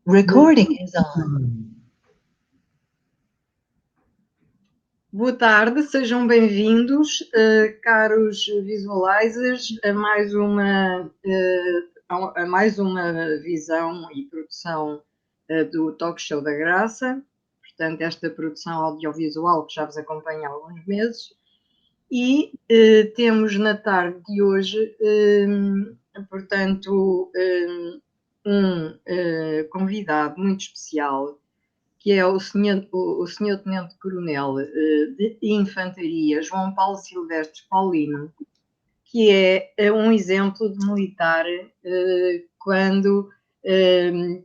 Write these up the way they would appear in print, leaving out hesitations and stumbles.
Recording is on. Boa tarde, sejam bem-vindos, caros visualizers, a mais uma visão e produção do Talk Show da Graça. Portanto, esta produção audiovisual que já vos acompanha há alguns meses. E temos na tarde de hoje, portanto, um convidado muito especial, que é o senhor Tenente-Coronel de Infantaria, João Paulo Silvestre Paulino, que é um exemplo de militar quando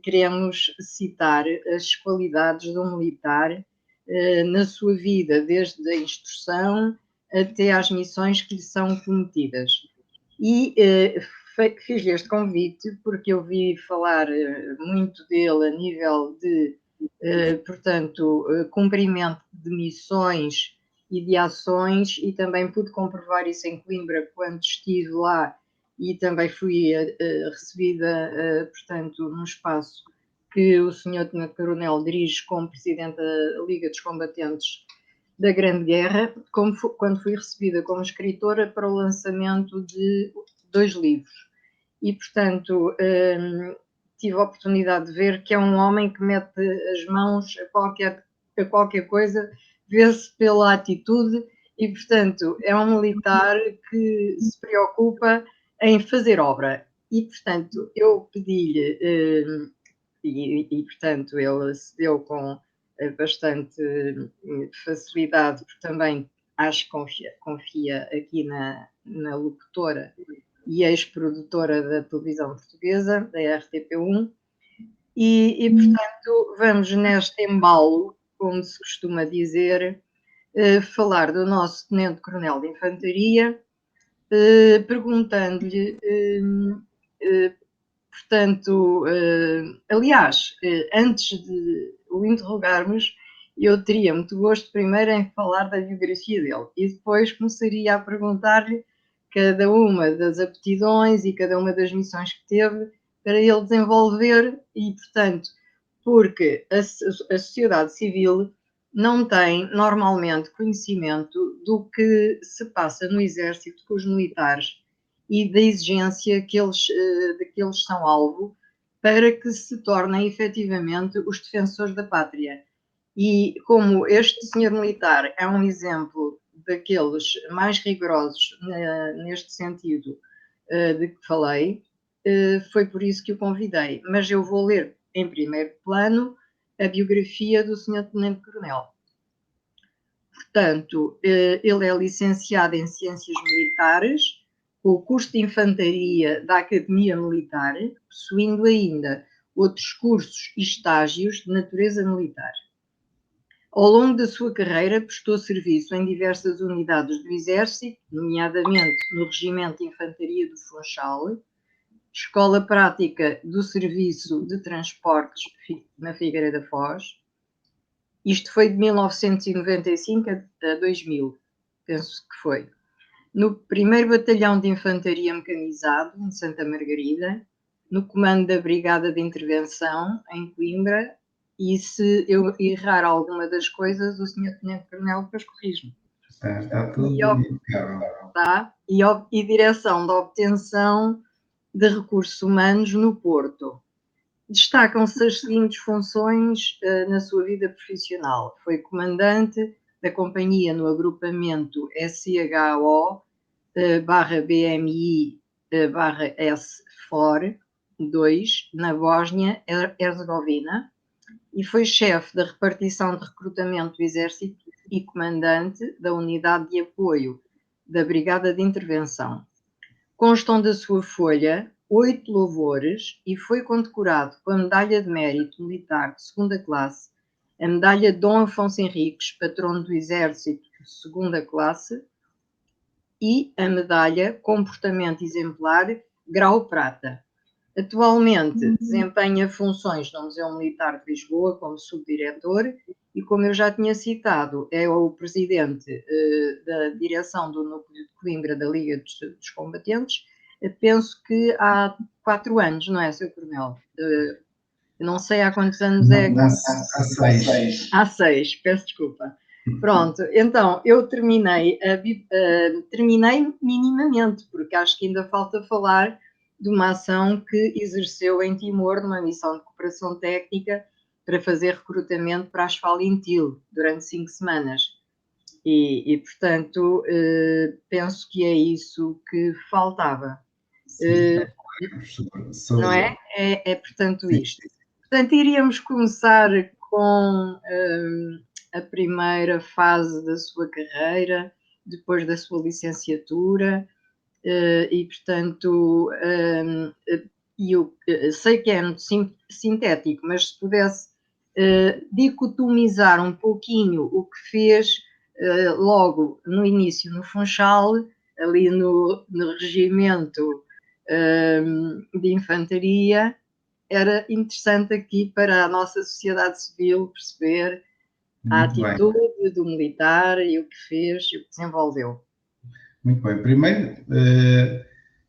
queremos citar as qualidades de um militar na sua vida, desde a instrução até às missões que lhe são cometidas. E fiz este convite porque eu vi falar muito dele a nível de portanto, cumprimento de missões e de ações, e também pude comprovar isso em Coimbra quando estive lá, e também fui recebida, portanto, num espaço que o Sr. Tenente-Coronel dirige como Presidente da Liga dos Combatentes da Grande Guerra, quando fui recebida como escritora para o lançamento de 2 livros. E, portanto, tive a oportunidade de ver que é um homem que mete as mãos a qualquer coisa, vê-se pela atitude, e, portanto, é um militar que se preocupa em fazer obra. E, portanto, eu pedi-lhe, portanto, ele cedeu com bastante facilidade, porque também acho que confia aqui na locutora e ex-produtora da televisão portuguesa, da RTP1, e portanto vamos neste embalo, como se costuma dizer, falar do nosso Tenente-Coronel de Infantaria, perguntando-lhe, portanto, aliás, antes de o interrogarmos, eu teria muito gosto primeiro em falar da biografia dele e depois começaria a perguntar-lhe cada uma das aptidões e cada uma das missões que teve para ele desenvolver, e, portanto, porque a sociedade civil não tem normalmente conhecimento do que se passa no exército com os militares e da exigência de que eles são alvo para que se tornem efetivamente os defensores da pátria. E como este senhor militar é um exemplo daqueles mais rigorosos neste sentido de que falei, foi por isso que o convidei. Mas eu vou ler em primeiro plano a biografia do senhor Tenente-Coronel. Portanto, ele é licenciado em Ciências Militares, com o curso de Infantaria da Academia Militar, possuindo ainda outros cursos e estágios de natureza militar. Ao longo da sua carreira, prestou serviço em diversas unidades do Exército, nomeadamente no Regimento de Infantaria do Funchal, Escola Prática do Serviço de Transportes na Figueira da Foz. Isto foi de 1995 a 2000, penso que foi. No 1º Batalhão de Infantaria Mecanizado, em Santa Margarida, no comando da Brigada de Intervenção, em Coimbra, e se eu errar alguma das coisas, o Sr. Tenente-Coronel depois corrige-me. Está tudo bonito, Carol. Tá? E direção da obtenção de recursos humanos no Porto. Destacam-se as seguintes funções na sua vida profissional. Foi comandante da companhia no agrupamento SHO /BMI /SFOR 2, na Bósnia-Herzegovina, e foi chefe da repartição de recrutamento do Exército e comandante da unidade de apoio da Brigada de Intervenção. Constam da sua folha 8 louvores e foi condecorado com a Medalha de Mérito Militar de 2ª classe, a Medalha de Dom Afonso Henriques, patrono do Exército de 2ª classe, e a Medalha Comportamento Exemplar, grau prata. Atualmente desempenha funções no Museu Militar de Lisboa como subdiretor e, como eu já tinha citado, é o presidente da direção do Núcleo de Coimbra da Liga dos Combatentes, penso que há 4 anos, não é, Sr. Coronel? Eu não sei há quantos anos é. Há 6. Há 6, peço desculpa. Pronto, então eu terminei minimamente, porque acho que ainda falta falar de uma ação que exerceu em Timor, numa missão de cooperação técnica para fazer recrutamento para a Asfalintil durante 5 semanas. E portanto, penso que é isso que faltava. Não é? É portanto isto. Portanto, iríamos começar com a primeira fase da sua carreira, depois da sua licenciatura, e portanto, eu sei que é muito sintético, mas se pudesse dicotomizar um pouquinho o que fez logo no início no Funchal, ali no regimento de infantaria, era interessante aqui para a nossa sociedade civil perceber a atitude do militar e o que fez e o que desenvolveu. Muito bem. Primeiro,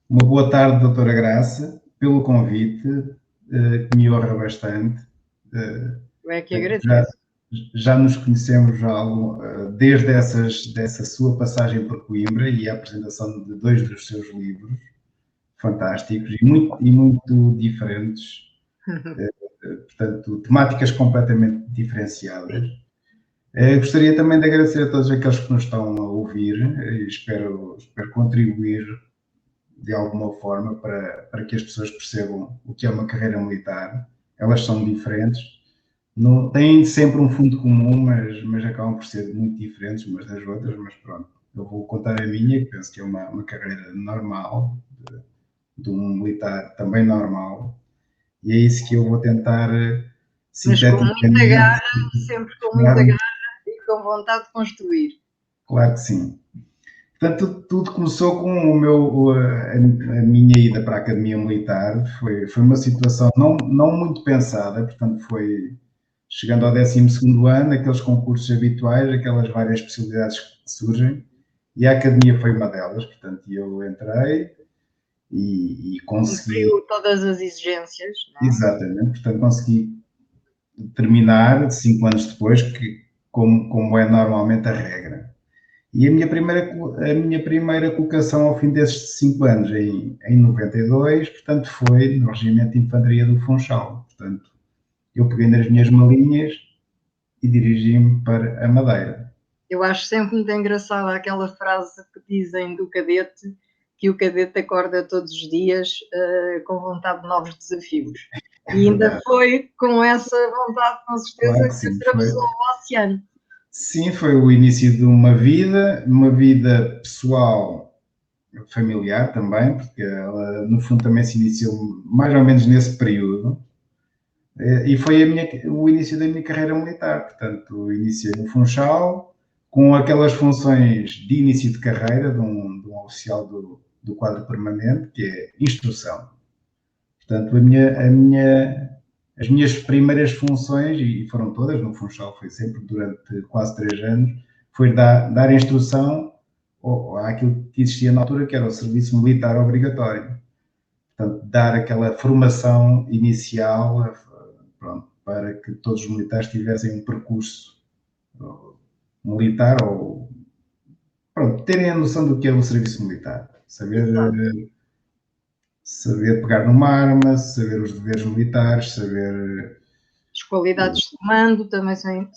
uma boa tarde, doutora Graça, pelo convite, que me honra bastante. Eu é que agradeço. Já nos conhecemos desde dessa sua passagem por Coimbra e a apresentação de 2 dos seus livros fantásticos e muito diferentes, portanto, temáticas completamente diferenciadas. Gostaria também de agradecer a todos aqueles que nos estão a ouvir e espero contribuir de alguma forma para que as pessoas percebam o que é uma carreira militar. Elas são diferentes, não, têm sempre um fundo comum, mas acabam por ser muito diferentes umas das outras, mas pronto, eu vou contar a minha, que penso que é uma carreira normal, de um militar também normal, e é isso que eu vou tentar sintetizar. Mas com muita garra, sempre com muita garra e com vontade de construir. Claro que sim. Portanto, tudo começou com a minha ida para a Academia Militar. Foi uma situação não muito pensada, portanto, foi chegando ao 12º ano, aqueles concursos habituais, aquelas várias possibilidades que surgem, e a Academia foi uma delas. Portanto, eu entrei e consegui. Cumpriu todas as exigências, não é? Exatamente, portanto, consegui terminar 5 anos depois, como é normalmente a regra. E a minha primeira colocação ao fim desses 5 anos, em 92, portanto, foi no Regimento de Infantaria do Funchal. Portanto, eu peguei nas minhas malinhas e dirigi-me para a Madeira. Eu acho sempre muito engraçada aquela frase que dizem do cadete, que o cadete acorda todos os dias com vontade de novos desafios. E ainda foi com essa vontade, com certeza, Claro que sim, atravessou o oceano. Sim, foi o início de uma vida pessoal, familiar também, porque ela, no fundo, também se iniciou mais ou menos nesse período. E foi o início da minha carreira militar. Portanto, iniciei no Funchal, com aquelas funções de início de carreira de um oficial do quadro permanente, que é instrução. Portanto, as minhas primeiras funções, e foram todas no Funchal, foi sempre durante quase 3 anos, foi dar instrução àquilo que existia na altura, que era o serviço militar obrigatório. Portanto, dar aquela formação inicial, pronto, para que todos os militares tivessem um percurso militar ou, pronto, terem a noção do que é o serviço militar. Saber pegar numa arma, saber os deveres militares, saber... As qualidades de comando também são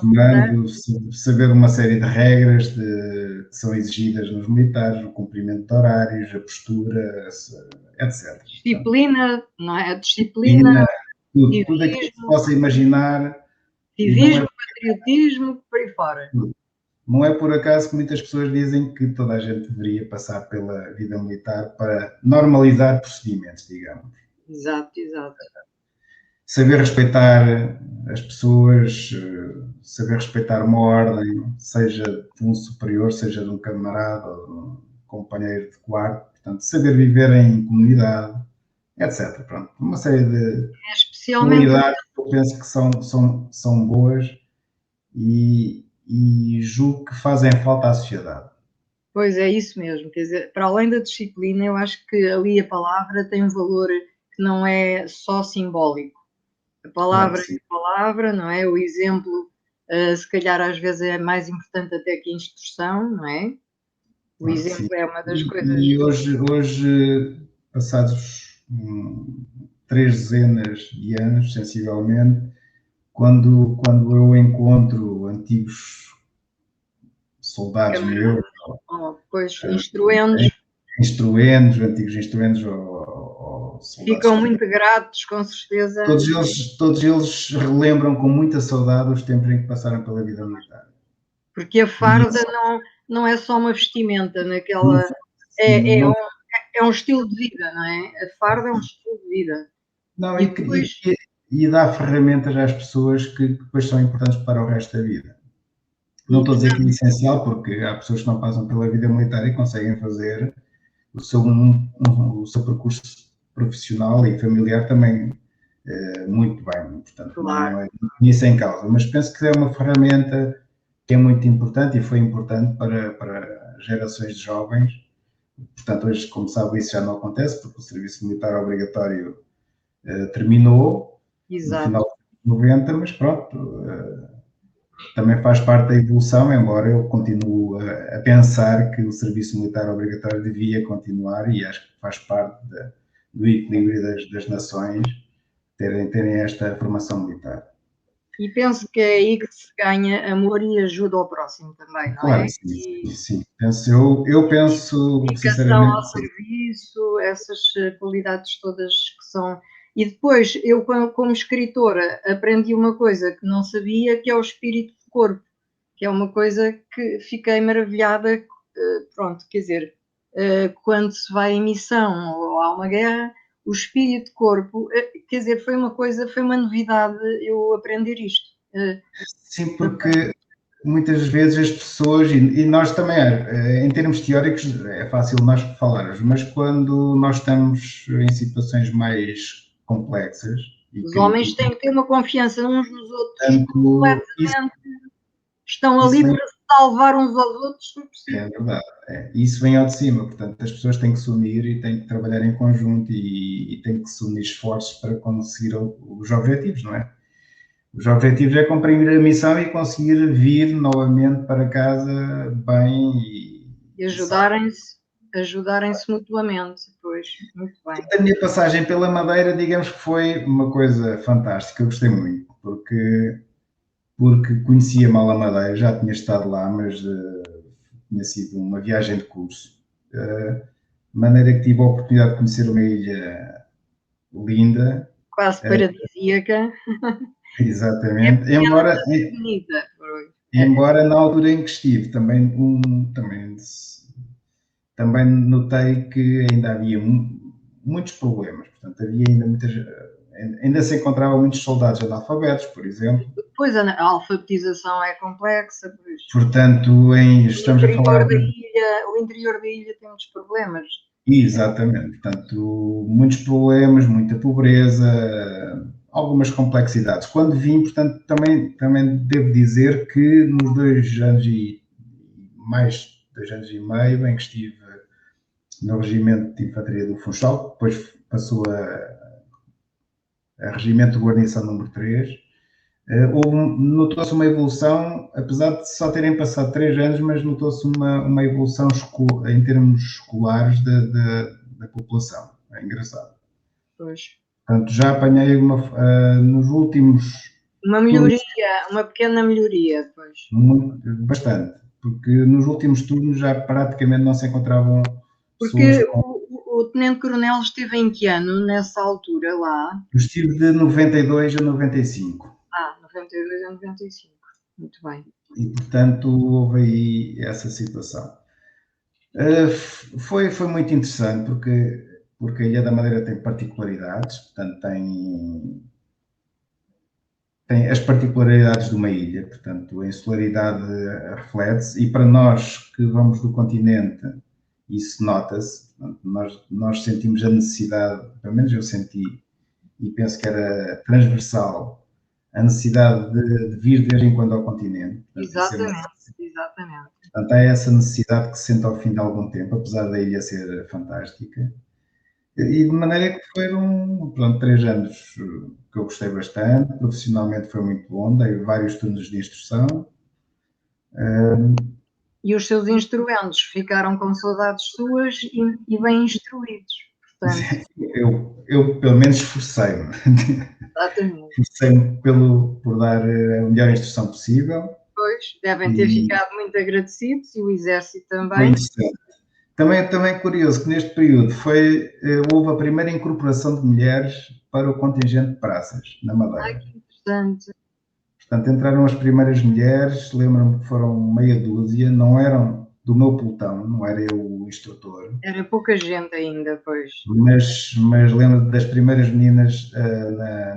comando, saber uma série de regras que são exigidas nos militares, o cumprimento de horários, a postura, etc. Disciplina, não é? A disciplina, tudo aquilo que se possa imaginar. Civismo, patriotismo, por aí fora. Não é por acaso que muitas pessoas dizem que toda a gente deveria passar pela vida militar para normalizar procedimentos, digamos. Exato. Saber respeitar as pessoas, saber respeitar uma ordem, seja de um superior, seja de um camarada ou de um companheiro de quarto. Portanto, saber viver em comunidade, etc. Pronto, uma série de qualidades que eu penso que são boas e julgo que fazem falta à sociedade. Pois é, isso mesmo. Quer dizer, para além da disciplina, eu acho que ali a palavra tem um valor que não é só simbólico. A palavra Claro que é a palavra, não é? O exemplo, se calhar às vezes é mais importante até que a instrução, não é? O Claro que sim. exemplo é uma das coisas. E hoje passados 3 dezenas de anos, sensivelmente, quando eu encontro antigos soldados meus, Pois, instruendos, antigos instruendos ou soldados, ficam muito gratos, com certeza, todos eles relembram com muita saudade os tempos em que passaram pela vida militar. porque a E farda isso, não é só uma vestimenta, não, é, é, não, um, é um estilo de vida, não é? A farda é um estilo de vida. não, E depois, e dá ferramentas às pessoas que depois são importantes para o resto da vida. Não estou a dizer que é essencial, porque há pessoas que não passam pela vida militar e conseguem fazer o seu percurso profissional e familiar também muito bem. Portanto, claro, não é isso em causa. Mas penso que é uma ferramenta que é muito importante e foi importante para gerações de jovens. Portanto, hoje, como sabe, isso já não acontece, porque o serviço militar obrigatório terminou no exato. final dos 90, mas pronto, também faz parte da evolução, embora eu continue a pensar que o serviço militar obrigatório devia continuar e acho que faz parte do equilíbrio das nações terem esta formação militar. E penso que é aí que se ganha amor e ajuda ao próximo também, não Claro é? que sim, E sim. Eu penso dedicação sinceramente ao que sim. serviço, essas qualidades todas que são. E depois, eu, como escritora, aprendi uma coisa que não sabia, que é o espírito de corpo, que é uma coisa que fiquei maravilhada. Pronto, quer dizer, quando se vai em missão ou há uma guerra, o espírito de corpo, quer dizer, foi uma novidade eu aprender isto. Sim, porque muitas vezes as pessoas, e nós também, em termos teóricos, é fácil nós falarmos, mas quando nós estamos em situações mais complexas e Os homens têm críticas, que ter uma confiança uns nos outros portanto, completamente. Estão isso ali vem, para se salvar uns aos outros, se possível. é verdade, isso vem ao de cima, portanto, as pessoas têm que se unir e têm que trabalhar em conjunto e têm que se unir esforços para conseguir os objetivos, não é? Os objetivos é cumprir a missão e conseguir vir novamente para casa bem E e salvo. ajudarem-se mutuamente. Pois, muito bem. A minha passagem pela Madeira, digamos que foi uma coisa fantástica, eu gostei muito, porque conhecia mal a Madeira, já tinha estado lá, mas tinha sido uma viagem de curso. De maneira que tive a oportunidade de conhecer uma ilha linda, Quase paradisíaca. É exatamente, pequena, mas é bonita. embora na altura em que estive também notei que ainda havia muitos problemas, portanto havia ainda se encontravam muitos soldados analfabetos, por exemplo, Depois a alfabetização é complexa. Pois. portanto estamos a falar de... O interior da ilha tem muitos problemas. Exatamente, portanto muitos problemas, muita pobreza, algumas complexidades. Quando vim, portanto, também devo dizer que nos 2 anos e mais 2 anos e meio em que estive no Regimento de Infantaria do Funchal, depois passou a Regimento de Guarnição número 3, notou-se uma evolução, apesar de só terem passado 3 anos, mas notou-se uma evolução em termos escolares da população. É engraçado. Pois. Portanto, já apanhei nos últimos... Uma melhoria, uma pequena melhoria, pois. Bastante, porque nos últimos turnos já praticamente não se encontravam pessoas Porque com... o Tenente-Coronel esteve em que ano, nessa altura lá? Eu estive de 92 a 95. 92 a 95. Muito bem. E, portanto, houve aí essa situação. Foi muito interessante, porque a Ilha da Madeira tem particularidades, portanto, tem as particularidades de uma ilha, portanto, a insularidade reflete-se, e para nós que vamos do continente, isso nota-se, nós sentimos a necessidade, pelo menos eu senti, e penso que era transversal, a necessidade de vir de vez em quando ao continente. Exatamente, exatamente. Portanto, há essa necessidade que se sente ao fim de algum tempo, apesar da ilha ser fantástica. E de maneira que foram, pronto, 3 anos que eu gostei bastante, profissionalmente foi muito bom, dei vários turnos de instrução. E os seus instrumentos ficaram com saudades suas e bem instruídos, portanto, Eu pelo menos esforcei-me. exatamente. Esforcei-me por dar a melhor instrução possível Pois, devem ter e ficado muito agradecidos e o exército foi também. interessante. Também é curioso que neste período houve a primeira incorporação de mulheres para o contingente de praças, na Ai, Madeira. que interessante. Portanto, entraram as primeiras mulheres, lembro-me que foram meia dúzia, não eram do meu pelotão, não era eu o instrutor, Era pouca gente ainda, pois. mas lembro das primeiras meninas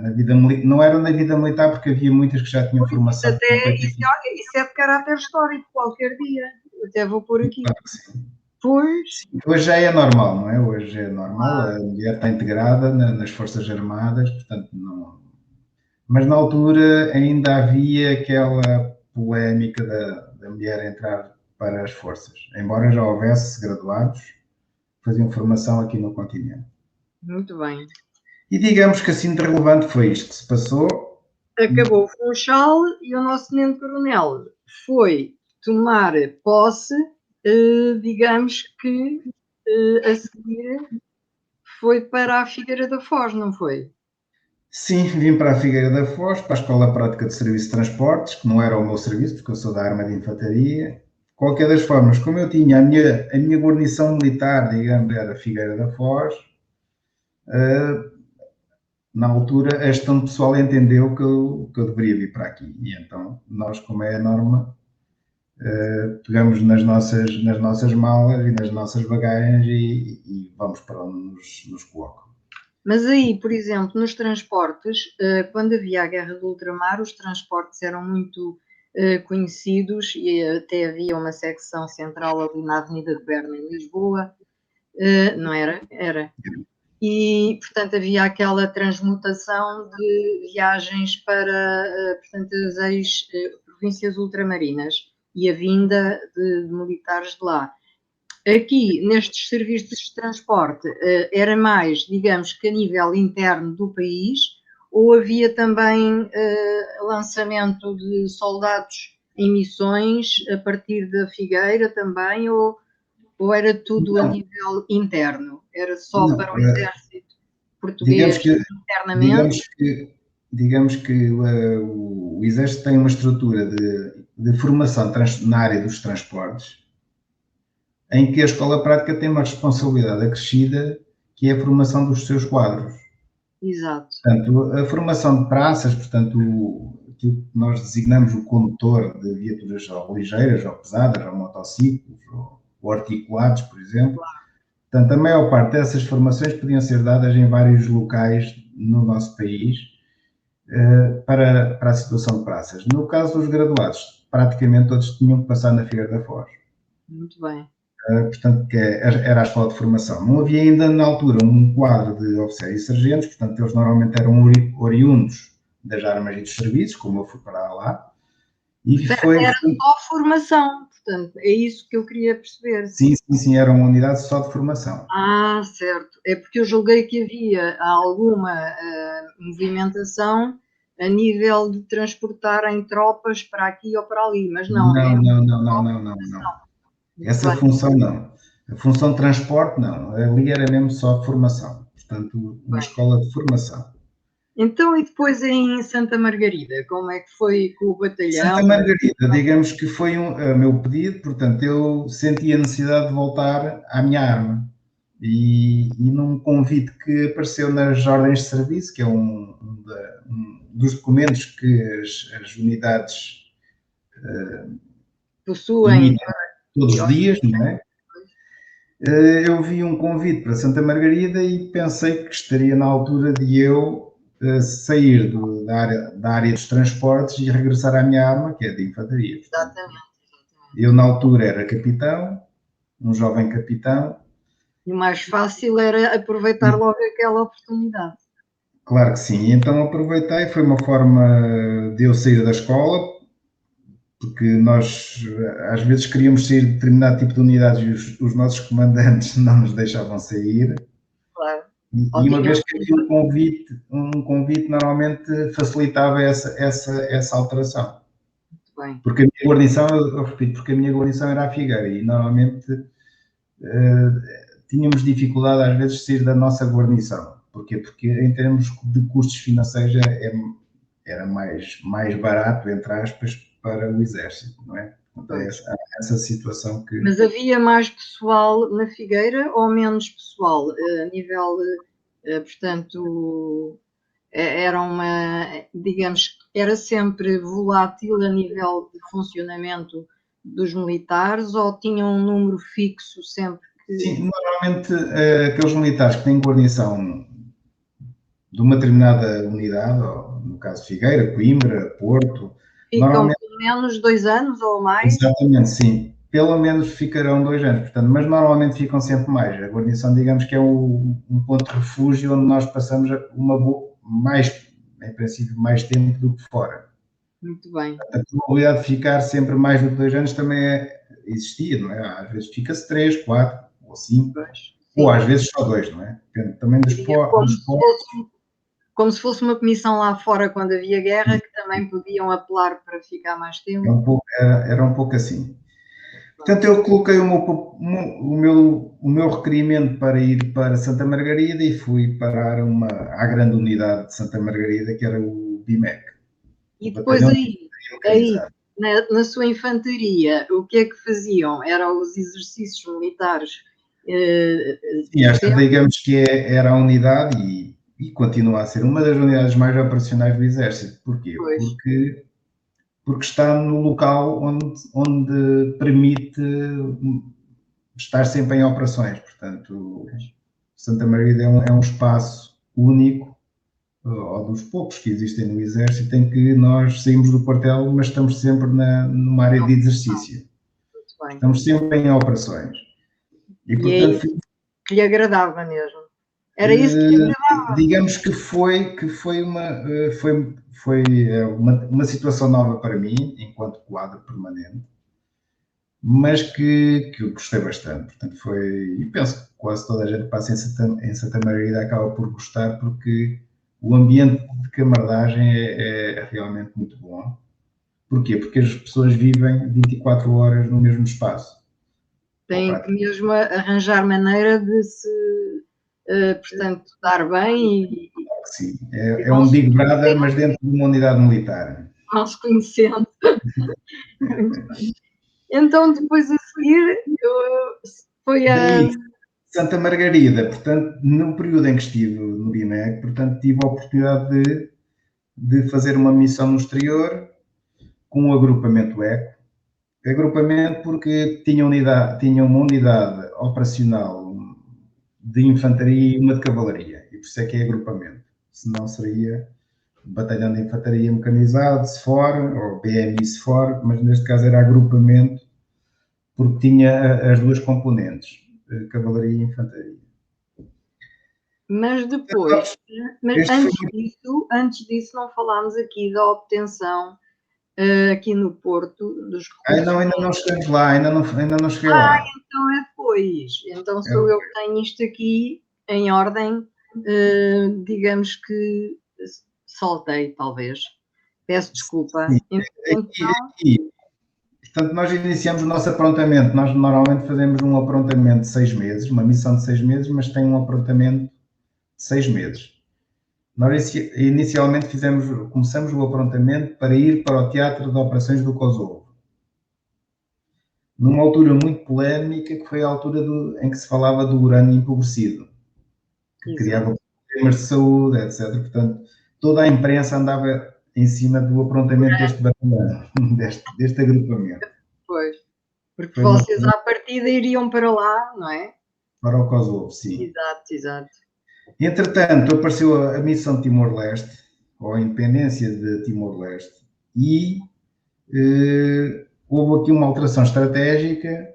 na vida militar, não eram na vida militar porque havia muitas que já tinham Pois, isso, formação até, completa. isso é de caráter histórico, qualquer dia. Até vou pôr aqui. Claro que sim. Pois, Hoje já é normal, não é? Hoje é normal, claro, a mulher está integrada nas Forças Armadas, portanto, não. Mas na altura ainda havia aquela polémica da mulher entrar para as forças, embora já houvesse graduados que faziam formação aqui no continente. muito bem. E digamos que assim de relevante foi isto que se passou. Acabou o Funchal e o nosso tenente-coronel foi tomar posse, digamos que a seguir foi para a Figueira da Foz, não foi? Sim, vim para a Figueira da Foz, para a Escola Prática de Serviço de Transportes, que não era o meu serviço, porque eu sou da Arma de Infantaria. De qualquer das formas, como eu tinha a minha guarnição militar, digamos, era a Figueira da Foz, na altura a gestão pessoal entendeu que eu deveria vir para aqui. E então, nós, como é a norma, pegamos nas nossas malas e nas nossas bagagens e vamos para onde nos colocam. Mas aí, por exemplo, nos transportes, quando havia a Guerra do Ultramar, os transportes eram muito conhecidos e até havia uma secção central ali na Avenida de Berna, em Lisboa, não era? Era. E, portanto, havia aquela transmutação de viagens para, portanto, as ex-províncias ultramarinas e a vinda de militares de lá. Aqui, nestes serviços de transporte, era mais, digamos, que a nível interno do país, ou havia também lançamento de soldados em missões a partir da Figueira também, ou era tudo a Não, nível interno? Era só não. para o exército Digamos português que, internamente? digamos que, digamos que o Exército tem uma estrutura de formação na área dos transportes, em que a Escola Prática tem uma responsabilidade acrescida, que é a formação dos seus quadros. Exato. Portanto, a formação de praças, portanto, aquilo que nós designamos o condutor de viaturas ou ligeiras, ou pesadas, ou motociclos, ou articulados, por exemplo. Portanto, a maior parte dessas formações podiam ser dadas em vários locais no nosso país para a situação de praças. No caso dos graduados, praticamente todos tinham que passar na Figueira da Foz. Muito bem. Portanto, que era a escola de formação. Não havia ainda na altura um quadro de oficiais e sargentos, portanto, eles normalmente eram oriundos das armas e dos serviços, como eu fui para lá, e Era só formação, portanto, é isso que eu queria perceber. sim, era uma unidade só de formação. Ah, certo. É porque eu julguei que havia alguma movimentação a nível de transportarem tropas para aqui ou para ali, mas não, é Não. muito Essa bem. função não. A função de transporte não. Ali era mesmo só de formação. Portanto, uma Bem. escola de formação. Então, e depois em Santa Margarida, como é que foi com o batalhão? Santa Margarida, digamos que foi o meu pedido, portanto, eu senti a necessidade de voltar à minha arma. E num convite que apareceu nas ordens de serviço, que é um dos documentos que as unidades Possuem. emitem todos os dias, não é? Eu vi um convite para Santa Margarida e pensei que estaria na altura de eu sair da área dos transportes e regressar à minha arma, que é de infantaria. Portanto, Exatamente. eu na altura era capitão, um jovem capitão. E o mais fácil era aproveitar logo aquela oportunidade. Claro que sim, então aproveitei, foi uma forma de eu sair da escola, porque nós às vezes queríamos sair de determinado tipo de unidades e os nossos comandantes não nos deixavam sair. Claro. E uma vez que havia um convite normalmente facilitava essa alteração. Muito bem. Porque a minha guarnição, eu repito, porque a minha guarnição era a Figueira e normalmente tínhamos dificuldade às vezes de sair da nossa guarnição. Porquê? Porque em termos de custos financeiros era mais barato, entre aspas, para o Exército, não é? Então, essa situação que... Mas havia mais pessoal na Figueira ou menos pessoal? A nível, portanto, digamos, era sempre volátil a nível de funcionamento dos militares ou tinham um número fixo sempre que... Sim, normalmente aqueles militares que têm guarnição de uma determinada unidade, ou, no caso Figueira, Coimbra, Porto... Ficam pelo menos 2 anos ou mais? Exatamente, sim. Pelo menos ficarão 2 anos, portanto, mas normalmente ficam sempre mais. A guarnição, digamos que é um ponto de refúgio onde nós passamos em princípio, mais tempo do que fora. Muito bem. A probabilidade de ficar sempre mais do que 2 anos também existia, não é? Às vezes fica-se 3, 4 ou 5, ou às vezes só 2, não é? Depende também dos postos. Como se fosse uma comissão lá fora quando havia guerra, que também podiam apelar para ficar mais tempo. Era um pouco assim. Portanto, eu coloquei o meu requerimento para ir para Santa Margarida e fui parar à grande unidade de Santa Margarida, que era o BIMEC. E depois aí na sua infantaria, o que é que faziam? Eram os exercícios militares? Sim, esta digamos que era a unidade e continua a ser uma das unidades mais operacionais do Exército. Porquê? Porque está no local onde permite estar sempre em operações. Portanto, Santa Margarida é um espaço único, ou dos poucos que existem no Exército, em que nós saímos do quartel, mas estamos sempre numa área de exercício. Estamos sempre em operações. E portanto, que lhe agradava mesmo. Era isso que lhe agradava. Digamos que foi uma situação nova para mim, enquanto quadro permanente, mas que eu gostei bastante. Portanto, e penso que quase toda a gente que passa em Santa Margarida acaba por gostar, porque o ambiente de camaradagem é realmente muito bom. Porquê? Porque as pessoas vivem 24 horas no mesmo espaço. Tem que mesmo arranjar maneira de se, portanto, dar bem. Sim, é um Big Brother, mas dentro de uma unidade militar. Não se conhecendo. Então, depois a seguir, foi a... Santa Margarida, portanto, no período em que estive no BIMEC, portanto, tive a oportunidade de fazer uma missão no exterior com o agrupamento ECO. Agrupamento porque tinha uma unidade operacional de infantaria e uma de cavalaria, e por isso é que é agrupamento. Senão seria Batalhão de Infantaria Mecanizado, SFOR, ou BMI SFOR, mas neste caso era agrupamento porque tinha as duas componentes, cavalaria e infantaria. Mas depois, antes disso não falámos aqui da obtenção aqui no Porto dos recursos. Ainda não chegamos lá, ainda não cheguei lá. Então é depois. Então sou eu que tenho isto aqui em ordem, digamos que saltei, talvez. Peço desculpa. Aqui, portanto, nós iniciamos o nosso aprontamento. Nós normalmente fazemos um aprontamento de 6 meses, uma missão de 6 meses, mas tem um aprontamento de 6 meses. Nós inicialmente começamos o aprontamento para ir para o Teatro de Operações do Kosovo. Numa altura muito polémica, que foi a altura em que se falava do urânio empobrecido, que criava problemas de saúde, etc. Portanto, toda a imprensa andava em cima do aprontamento deste batalhão, deste agrupamento. Pois, porque vocês à partida iriam para lá, não é? Para o Kosovo, sim. Exato. Entretanto, apareceu a missão de Timor-Leste, ou a independência de Timor-Leste, e houve aqui uma alteração estratégica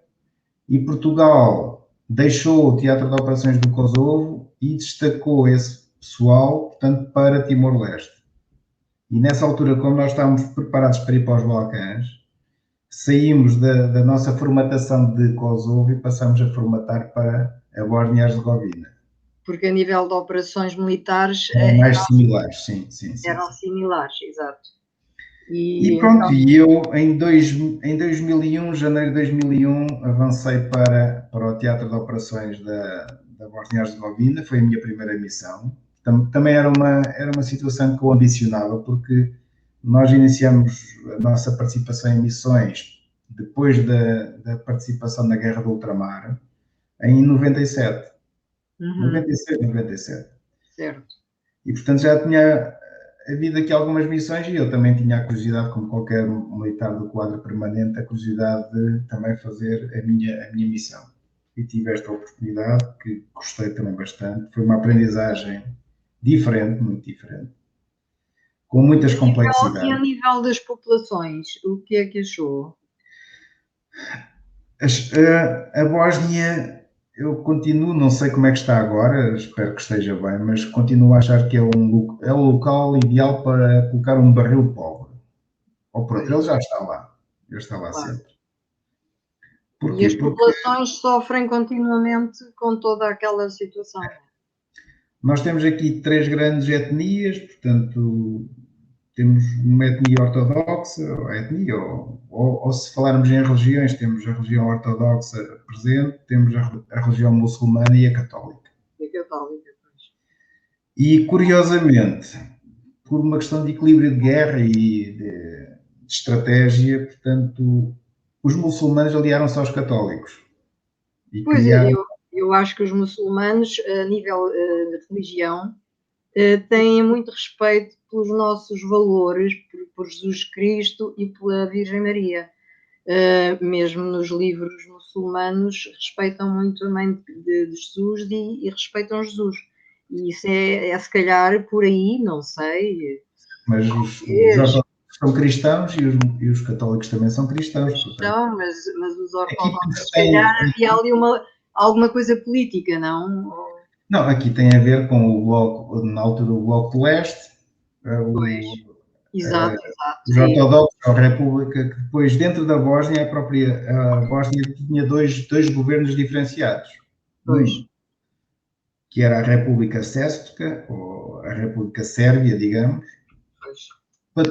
e Portugal deixou o Teatro de Operações do Kosovo e destacou esse pessoal, portanto, para Timor-Leste. E nessa altura, como nós estávamos preparados para ir para os Balcãs, saímos da nossa formatação de Kosovo e passamos a formatar para a Bósnia e Herzegovina. porque a nível de operações militares Eram mais similares, sim. eram similares, exato. E pronto, e eu em 2001, janeiro de 2001, avancei para o Teatro de Operações da Bósnia-Herzegovina, foi a minha primeira missão. Também era uma situação que eu ambicionava, porque nós iniciamos a nossa participação em missões depois da participação na Guerra do Ultramar, em 97. 96, 97. Certo. E, portanto, já tinha havido aqui algumas missões e eu também tinha a curiosidade, como qualquer militar do quadro permanente, a curiosidade de também fazer a minha missão. E tive esta oportunidade, que gostei também bastante. Foi uma aprendizagem diferente, muito diferente, com muitas complexidades. E a nível das populações, o que é que achou? A Bósnia, eu continuo, não sei como é que está agora, espero que esteja bem, mas continuo a achar que é o local ideal para colocar um barril pobre. Ou pronto, ele já está lá. Ele está lá sempre. Porquê? E as populações sofrem continuamente com toda aquela situação. Nós temos aqui 3 grandes etnias, portanto, temos uma etnia ortodoxa, ou se falarmos em religiões, temos a religião ortodoxa presente, temos a religião muçulmana e a católica. E, curiosamente, por uma questão de equilíbrio de guerra e de estratégia, portanto, os muçulmanos aliaram-se aos católicos. E pois criaram... eu acho que os muçulmanos, a nível de religião, têm muito respeito pelos nossos valores, por Jesus Cristo e pela Virgem Maria. Mesmo nos livros muçulmanos, respeitam muito a mãe de Jesus e respeitam Jesus. E isso é se calhar por aí, não sei. Mas os ortodoxos são cristãos e os católicos também são cristãos. Não, mas os ortodoxos, se calhar havia ali alguma coisa política, não? Não, aqui tem a ver com o bloco, na altura, o Bloco de Leste. Exato. Os ortodoxos, a República, que depois, dentro da Bósnia, a Bósnia tinha dois governos diferenciados. Que era a República Sérbica, ou a República Sérvia, digamos,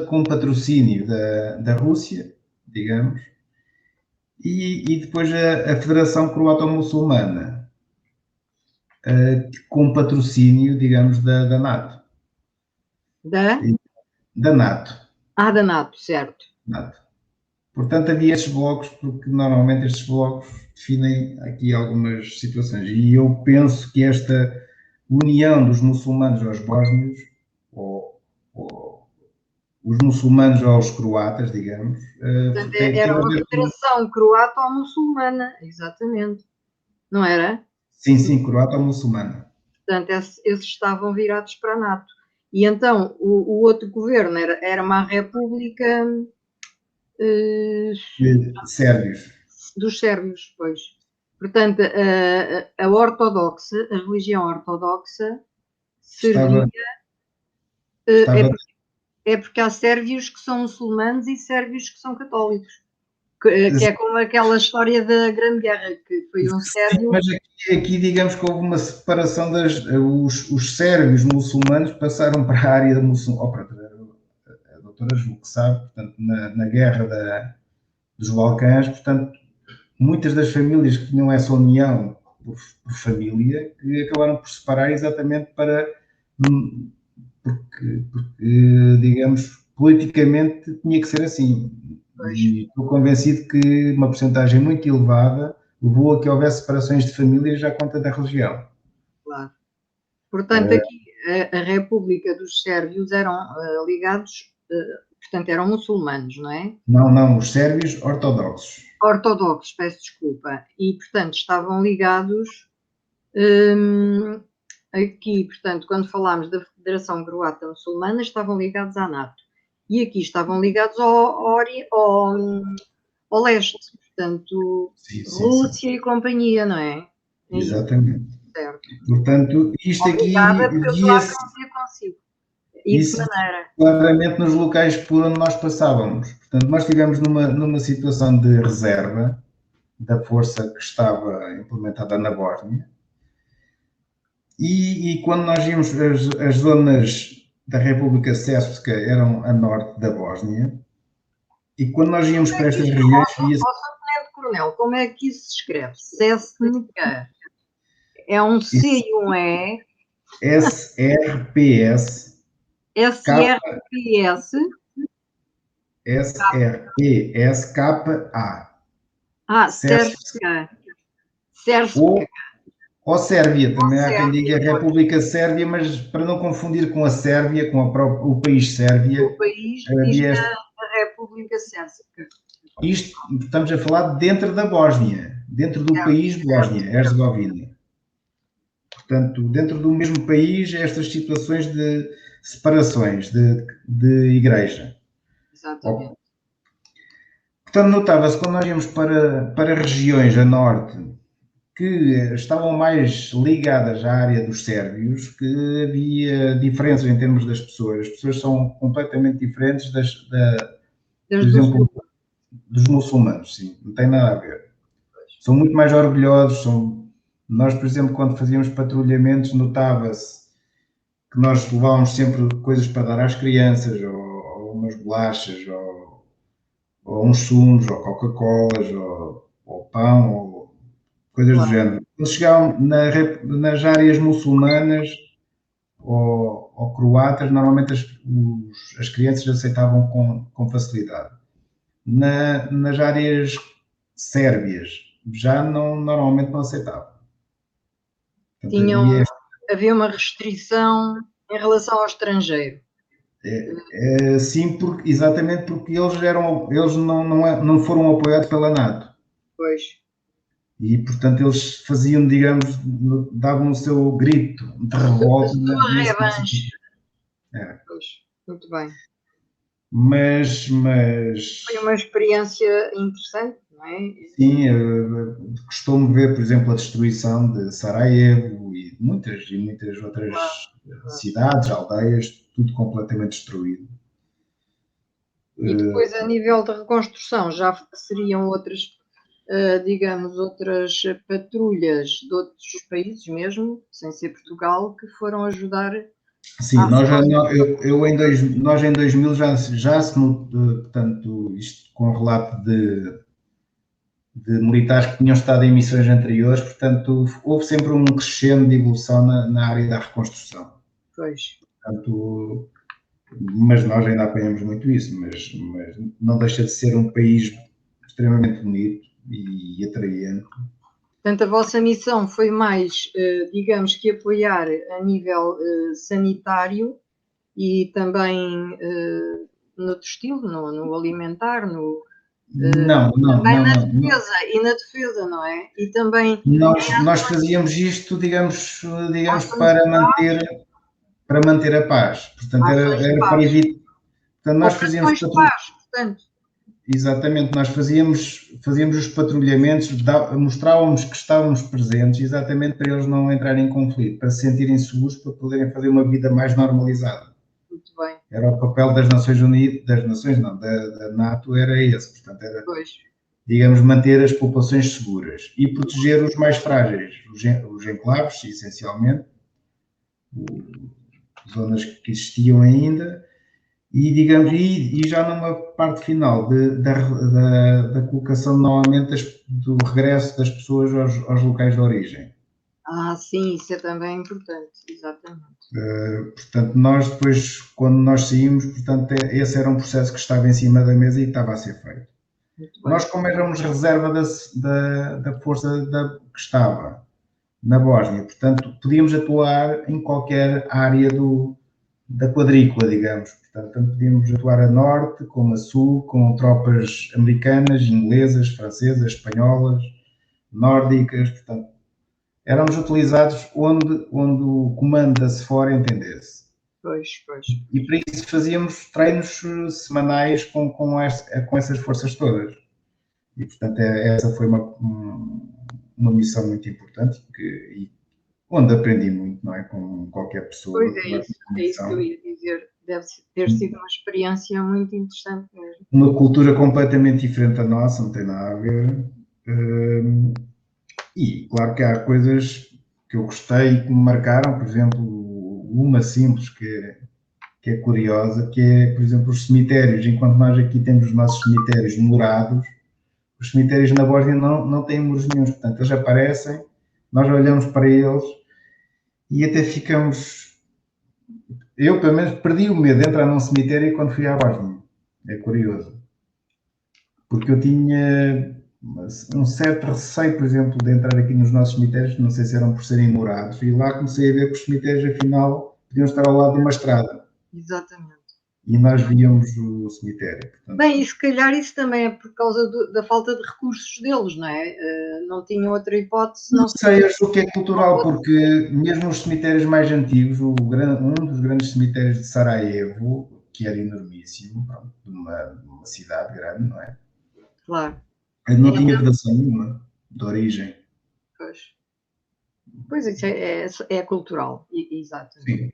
com patrocínio da Rússia, digamos, e depois a Federação Croato-Muçulmana, com patrocínio, digamos, da NATO. Da NATO. Da NATO, certo. NATO. Portanto, havia estes blocos, porque normalmente estes blocos definem aqui algumas situações. E eu penso que esta união dos muçulmanos aos bósnios, ou os muçulmanos aos croatas, digamos... Portanto, era uma federação croata-muçulmana, exatamente. Não era? Sim, croata-muçulmana. Portanto, esses estavam virados para a NATO. E então, o outro governo era uma república... sérvios. Dos sérvios, pois. Portanto, a ortodoxa, a religião ortodoxa, servia... É porque há sérvios que são muçulmanos e sérvios que são católicos. Que é como aquela história da Grande Guerra, que foi um sérvio... Mas aqui digamos que houve uma separação os sérvios muçulmanos passaram para a área muçulmana. A doutora Ju que sabe, portanto, na guerra dos Balcãs, portanto, muitas das famílias que tinham essa união por família, que acabaram por separar exatamente porque, digamos, politicamente tinha que ser assim. E estou convencido que uma porcentagem muito elevada levou a que houvesse separações de famílias à conta da religião. Claro. Portanto, aqui a República dos Sérvios eram ligados, portanto, eram muçulmanos, não é? Não, os sérvios ortodoxos. Ortodoxos, peço desculpa. E, portanto, estavam ligados... aqui, portanto, quando falámos da Federação Croata Muçulmana, estavam ligados à NATO. E aqui estavam ligados ao leste, portanto, Rússia e companhia, não é? Exatamente. Certo. Portanto, isto aqui via-se isso claramente nos locais por onde nós passávamos. Portanto, nós estivemos numa situação de reserva da força que estava implementada na Bósnia. E quando nós vimos as zonas da República Srpska eram a norte da Bósnia, e quando nós íamos para estas regiões, via-se Coronel, como é que isso se escreve? Sesnica. É um C e um E. SRPS, SRPS. SRPSKA. Sérvia. Ou Sérvia, também há quem diga República Sérvia, mas para não confundir com a Sérvia, com o país Sérvia. O país diz a República Sérvia. Isto estamos a falar dentro da Bósnia, dentro do país Bósnia, Herzegovina. Portanto, dentro do mesmo país, estas situações de separações de igreja. Exatamente. Portanto, notava-se quando nós íamos para regiões a norte que estavam mais ligadas à área dos sérvios, que havia diferenças em termos das pessoas. As pessoas são completamente diferentes por exemplo, dos muçulmanos, sim, não tem nada a ver. São muito mais orgulhosos. Nós, por exemplo, quando fazíamos patrulhamentos, notava-se que nós levávamos sempre coisas para dar às crianças, ou umas bolachas, ou uns sumos, ou Coca-Colas, ou pão, ou coisas do género. Eles chegavam nas áreas muçulmanas ou croatas, normalmente as crianças aceitavam com facilidade. Nas áreas sérvias, já normalmente não aceitavam. Portanto, havia uma restrição em relação ao estrangeiro. Sim, exatamente porque eles não foram apoiados pela NATO. Pois. E, portanto, eles faziam, digamos, davam o seu grito de revolta. Revanche. Pois, muito bem. Mas foi uma experiência interessante, não é? Sim, costumo ver, por exemplo, a destruição de Sarajevo e muitas outras cidades, aldeias, tudo completamente destruído. E depois, a nível de reconstrução, já seriam outras, digamos, outras patrulhas de outros países mesmo, sem ser Portugal, que foram ajudar. Sim, nós em 2000 já se, portanto, isto com relato de militares que tinham estado em missões anteriores, portanto, houve sempre um crescendo de evolução na área da reconstrução. Pois. Portanto, mas nós ainda apanhamos muito isso, mas não deixa de ser um país extremamente bonito e atraente. Portanto, a vossa missão foi mais, digamos que apoiar a nível sanitário e também no estilo, no alimentar, Não. E na defesa, não é? E também... Nós fazíamos isto, digamos para manter a paz. Portanto, era para evitar... Portanto, nós fazíamos... Exatamente, nós fazíamos os patrulhamentos, mostrávamos que estávamos presentes exatamente para eles não entrarem em conflito, para se sentirem seguros, para poderem fazer uma vida mais normalizada. Muito bem. Era o papel das Nações Unidas, da NATO era esse, portanto era, digamos, manter as populações seguras e proteger os mais frágeis, os enclaves, essencialmente, zonas que existiam ainda, e, digamos, e já numa parte final da colocação novamente do regresso das pessoas aos locais de origem. Sim, isso é também importante, exatamente. Portanto, nós depois, quando nós saímos, portanto, esse era um processo que estava em cima da mesa e estava a ser feito. Nós, como éramos reserva da força que estava na Bósnia, portanto, podíamos atuar em qualquer área da quadrícula, digamos. Portanto, tanto podíamos atuar a norte como a sul, com tropas americanas, inglesas, francesas, espanholas, nórdicas, portanto, éramos utilizados onde o comando da SFOR entendesse. Pois. E para isso fazíamos treinos semanais com essas forças todas. E, portanto, essa foi uma missão muito importante, onde aprendi muito, não é? Com qualquer pessoa. Pois é isso que eu ia dizer. Deve ter sido uma experiência muito interessante mesmo. Uma cultura completamente diferente da nossa, não tem nada a ver. E claro que há coisas eu gostei e que me marcaram, por exemplo, uma simples que é curiosa, que é, por exemplo, os cemitérios. Enquanto nós aqui temos os nossos cemitérios murados, os cemitérios na Bósnia não têm muros nenhuns. Portanto, eles aparecem, nós olhamos para eles e até ficamos... Eu, pelo menos, perdi o medo de entrar num cemitério quando fui à Bósnia. É curioso. Porque eu tinha um certo receio, por exemplo, de entrar aqui nos nossos cemitérios, não sei se eram por serem morados, e lá comecei a ver que os cemitérios, afinal, podiam estar ao lado de uma estrada. Exatamente. E nós víamos o cemitério. Portanto, bem, e se calhar isso também é por causa da falta de recursos deles, não é? Não tinham outra hipótese. Não sei, acho que é cultural, porque mesmo os cemitérios mais antigos, um dos grandes cemitérios de Sarajevo, que era enormíssimo, pronto, de uma cidade grande, não é? Claro. Não tinha vedação nenhuma de origem. Pois isso é cultural, exato. Sim.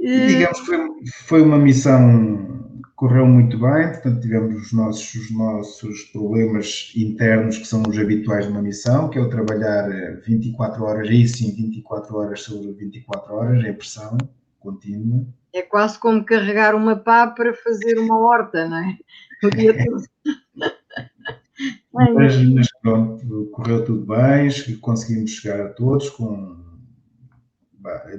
E digamos que foi uma missão que correu muito bem, portanto tivemos os nossos problemas internos que são os habituais de uma missão, que é o trabalhar 24 horas, aí sim, 24 horas sobre 24 horas, em pressão contínua. É quase como carregar uma pá para fazer uma horta, não é? O dia todo. Mas pronto, correu tudo bem, conseguimos chegar a todos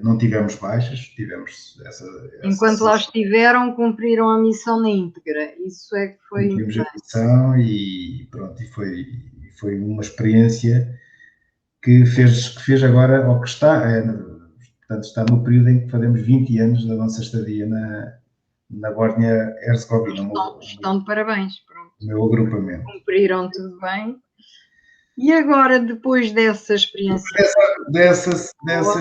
não tivemos baixas, tivemos essa enquanto lá estiveram, cumpriram a missão na íntegra. Isso é que foi cumprimos a missão e pronto, e foi uma experiência que fez agora, ou que está, portanto está no período em que fazemos 20 anos da nossa estadia na Bósnia-Herzegovina. Estão de parabéns, pronto. O meu agrupamento. Cumpriram tudo bem. E agora, depois dessa experiência? Dessa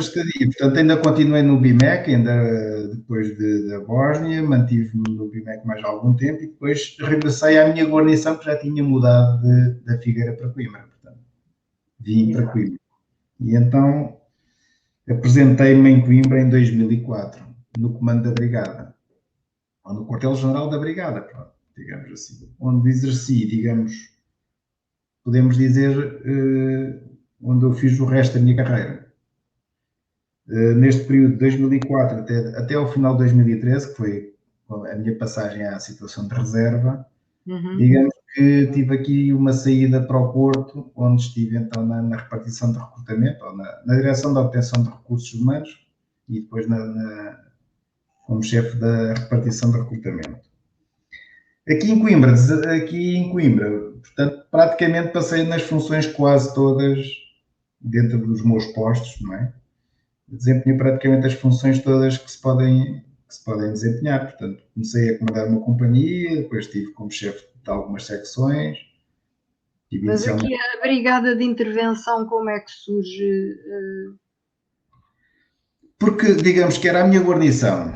estadia. Portanto, ainda continuei no BIMEC, ainda depois da Bósnia, mantive-me no BIMEC mais algum tempo e depois regressei à minha guarnição, que já tinha mudado da Figueira para Coimbra. Portanto, vim para Coimbra. E então apresentei-me em Coimbra em 2004, no comando da Brigada, ou no quartel-general da Brigada, pronto, digamos assim, onde exerci, digamos, podemos dizer, onde eu fiz o resto da minha carreira. Neste período de 2004 até ao final de 2013, que foi a minha passagem à situação de reserva, digamos que tive aqui uma saída para o Porto, onde estive então na repartição de recrutamento, ou na direção da obtenção de recursos humanos e depois como chefe da repartição de recrutamento. Aqui em Coimbra, portanto, praticamente passei nas funções quase todas dentro dos meus postos, não é? Desempenhei praticamente as funções todas que se podem desempenhar. Portanto, comecei a comandar uma companhia, depois estive como chefe de algumas secções. Mas aqui a brigada de intervenção, como é que surge? Porque, digamos que era a minha guarnição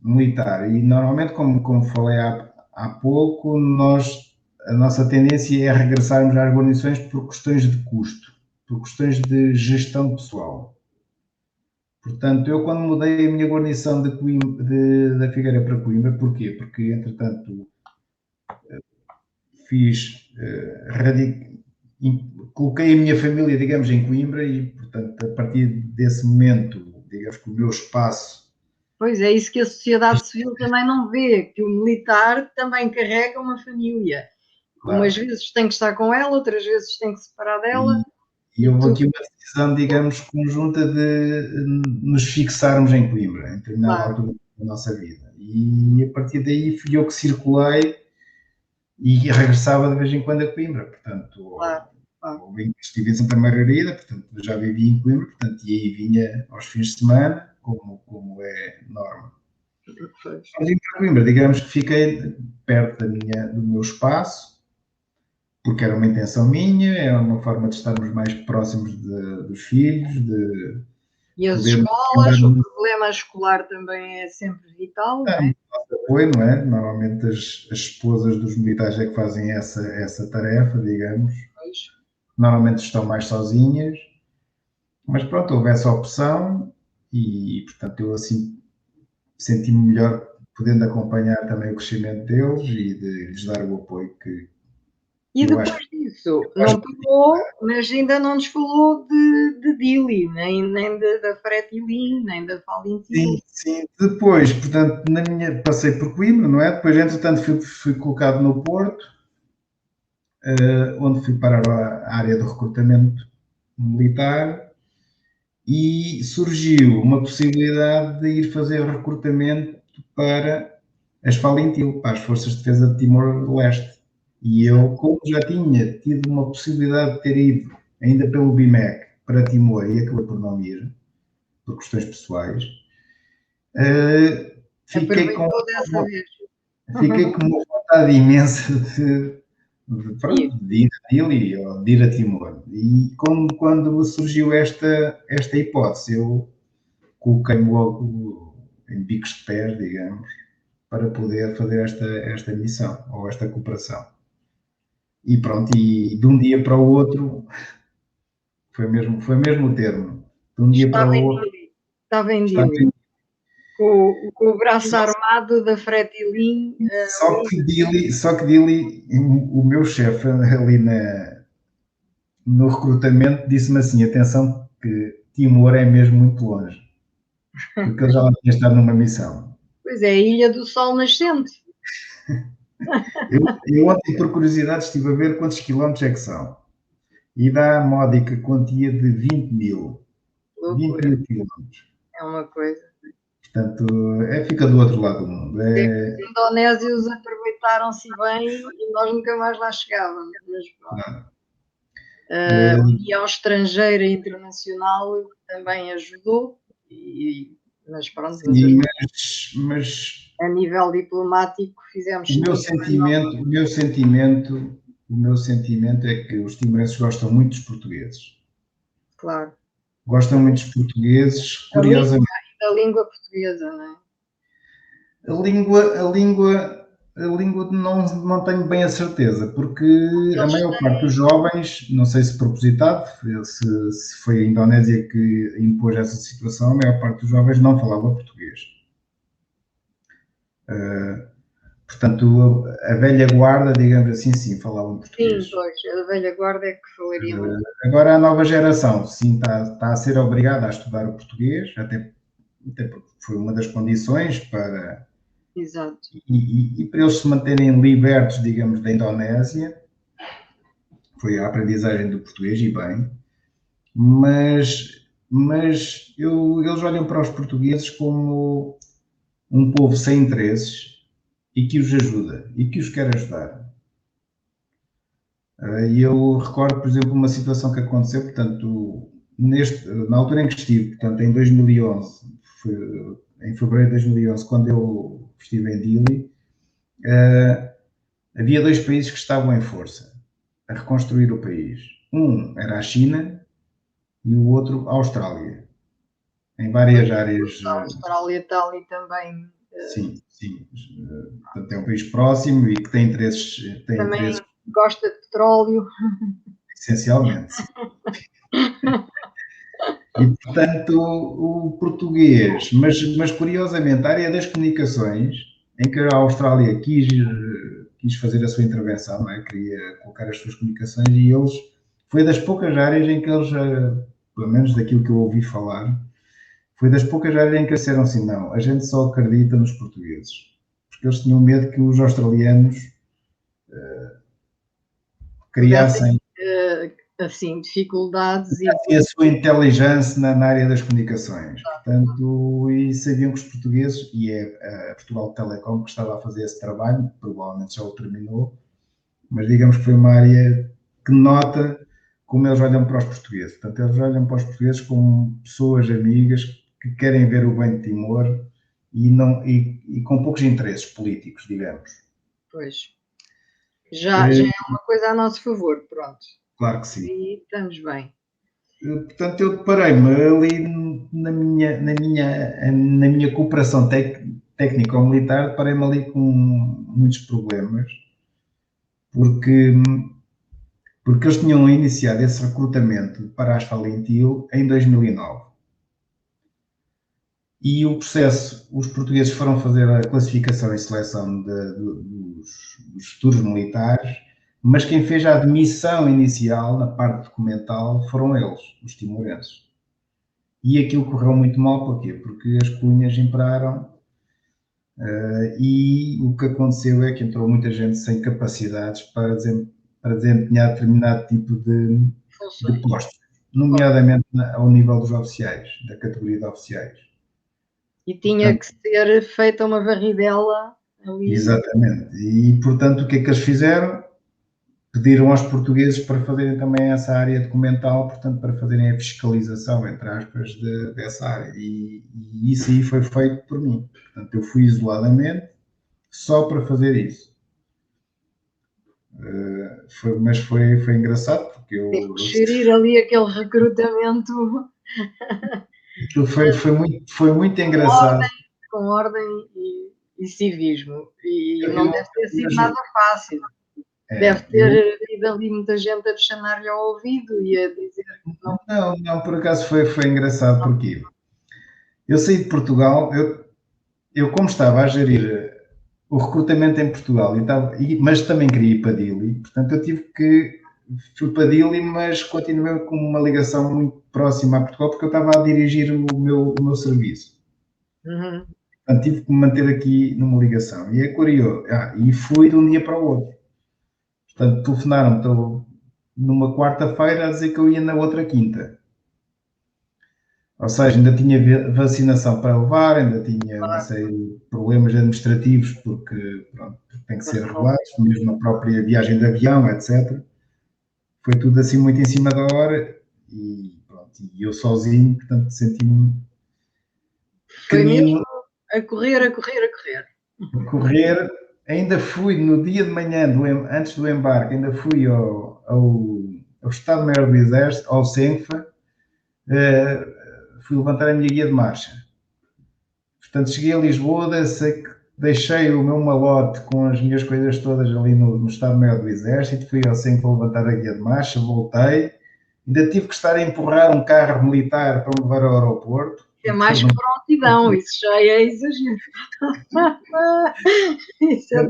militar e normalmente, como falei há pouco, a nossa tendência é regressarmos às guarnições por questões de custo, por questões de gestão pessoal. Portanto, eu quando mudei a minha guarnição da Figueira para Coimbra, porquê? Porque, entretanto, coloquei a minha família, digamos, em Coimbra e, portanto, a partir desse momento, digamos que o meu espaço... Pois é, isso que a sociedade civil também não vê, que o militar também carrega uma família. Claro. Umas vezes tem que estar com ela, outras vezes tem que separar dela. E houve aqui uma decisão, digamos, conjunta de nos fixarmos em Coimbra, em determinada altura da nossa vida. E a partir daí fui eu que circulei e regressava de vez em quando a Coimbra. Portanto, estive em Santa Margarida, portanto, já vivi em Coimbra, portanto, e aí vinha aos fins de semana, como é norma. Mas vim para Coimbra, digamos que fiquei perto do meu espaço, porque era uma intenção minha, era uma forma de estarmos mais próximos dos filhos, e as escolas, o problema escolar também é sempre vital, não é? Apoio, não é? Normalmente as esposas dos militares é que fazem essa tarefa, digamos. Normalmente estão mais sozinhas, mas pronto, houve essa opção e, portanto, eu assim senti-me melhor podendo acompanhar também o crescimento deles e de lhes dar o apoio que E Eu depois acho disso, não falou, mas ainda não nos falou de Dili, nem da Fretilin, nem da Valentim. sim, sim. Depois, portanto, passei por Coimbra, não é? Depois, entretanto, fui colocado no Porto, onde fui parar à área do recrutamento militar e surgiu uma possibilidade de ir fazer recrutamento para as Falintil, para as Forças de Defesa de Timor-Leste. E eu, como já tinha tido uma possibilidade de ter ido, ainda pelo BIMEC, para Timor e acabei por não ir, por questões pessoais, fiquei com, Aproveitou dessa vez. fiquei com uma vontade imensa de ir a Dili ou de ir a Timor. E quando surgiu esta hipótese, eu coloquei-me logo em bicos de pés, digamos, para poder fazer esta missão ou esta cooperação. E pronto, e de um dia para o outro, foi mesmo o termo. De um dia para o outro, Estava em estava Dili. Com o braço armado da Fretilin. só que Dili, o meu chefe ali no recrutamento disse-me assim, atenção que Timor é mesmo muito longe, porque ele já lá tinha estado numa missão. Pois é, a Ilha do Sol Nascente. Eu ontem, por curiosidade, estive a ver quantos quilómetros é que são. E dá a módica quantia de 20 mil. Loucura. 20 mil quilómetros. É uma coisa. Portanto, fica do outro lado do mundo. Os indonésios aproveitaram-se bem e nós nunca mais lá chegávamos. Mas pronto. A União Estrangeira Internacional também ajudou, mas pronto, Sim, mas a nível diplomático fizemos o meu sentimento é que os timorenses gostam muito dos portugueses. Claro. Gostam muito dos portugueses, curiosamente. Da língua portuguesa, não é? A língua não tenho bem a certeza, porque a maior parte dos jovens, não sei se propositado, se foi a Indonésia que impôs essa situação, a maior parte dos jovens não falava português. Portanto, a velha guarda, digamos assim, sim, falavam português. Sim, pois, a velha guarda é que falaria muito. Agora a nova geração, sim, está a ser obrigada a estudar o português, até porque foi uma das condições para... Exato. E para eles se manterem libertos, digamos, da Indonésia, foi a aprendizagem do português, e bem, mas eles olham para os portugueses como um povo sem interesses e que os ajuda, e que os quer ajudar. E eu recordo, por exemplo, uma situação que aconteceu, portanto, na altura em que estive, portanto, em 2011, em fevereiro de 2011, quando eu estive em Dili, havia dois países que estavam em força a reconstruir o país. Um era a China e o outro a Austrália, em várias áreas. A Austrália está ali também. Sim, sim. Portanto, é um país próximo e que tem interesses. Também gosta de petróleo. Essencialmente. E, portanto, o português, mas curiosamente, a área das comunicações, em que a Austrália quis fazer a sua intervenção, não é? Queria colocar as suas comunicações, e eles, foi das poucas áreas em que eles, pelo menos daquilo que eu ouvi falar, foi das poucas áreas em que disseram assim, não, a gente só acredita nos portugueses. Porque eles tinham medo que os australianos criassem assim, dificuldades e a sua inteligência na área das comunicações. Portanto, e sabiam que os portugueses, e é a Portugal Telecom que estava a fazer esse trabalho, provavelmente já o terminou, mas digamos que foi uma área que nota como eles olham para os portugueses. Portanto, eles olham para os portugueses como pessoas amigas que querem ver o bem de Timor e com poucos interesses políticos, digamos. Pois. Já é uma coisa a nosso favor, pronto. Claro que sim. E estamos bem. Portanto, eu deparei-me ali na minha cooperação técnico-militar, deparei-me ali com muitos problemas, porque eles tinham iniciado esse recrutamento para a Asfalentil em 2009. E o processo, os portugueses foram fazer a classificação e seleção dos futuros militares mas quem fez a admissão inicial, na parte documental, foram eles, os timorenses. E aquilo correu muito mal, porquê? Porque as cunhas imperaram e o que aconteceu é que entrou muita gente sem capacidades para desempenhar determinado tipo de Funções. postos, nomeadamente ao nível dos oficiais, da categoria de oficiais. E tinha que ser feita uma varridela ali. Exatamente. E, portanto, o que é que eles fizeram? Pediram aos portugueses para fazerem também essa área documental, portanto, para fazerem a fiscalização, entre aspas, dessa área. E isso aí foi feito por mim. Portanto, eu fui isoladamente só para fazer isso. Mas foi engraçado, porque eu Gerir ali aquele recrutamento aquilo foi muito engraçado. com ordem e civismo. E não deve ter sido nada fácil. Deve ter havido ali muita gente a chamar-lhe ao ouvido e a dizer que não. Não, por acaso foi engraçado, porque eu saí de Portugal, eu como estava a gerir o recrutamento em Portugal, mas também queria ir para Dili, portanto eu fui para Dili, mas continuei com uma ligação muito próxima a Portugal, porque eu estava a dirigir o meu serviço. Uhum. Portanto, tive que me manter aqui numa ligação. E é curioso. E fui de um dia para o outro. Portanto, telefonaram-me numa quarta-feira a dizer que eu ia na outra quinta. Ou seja, ainda tinha vacinação para levar, ainda tinha uma série de problemas administrativos, porque pronto, tem que ser regulados, mesmo a própria viagem de avião, etc. Foi tudo assim muito em cima da hora e, pronto, e eu sozinho, portanto, senti-me Foi mesmo a correr. A correr. Ainda fui no dia de manhã, antes do embarque, ainda fui ao Estado-Maior do Exército, ao Senfa, fui levantar a minha guia de marcha. Portanto, cheguei a Lisboa, deixei o meu malote com as minhas coisas todas ali no Estado-Maior do Exército, fui ao Senfa levantar a guia de marcha, voltei, ainda tive que estar a empurrar um carro militar para me levar ao aeroporto. É mais prontidão, isso já é exagero. Isso é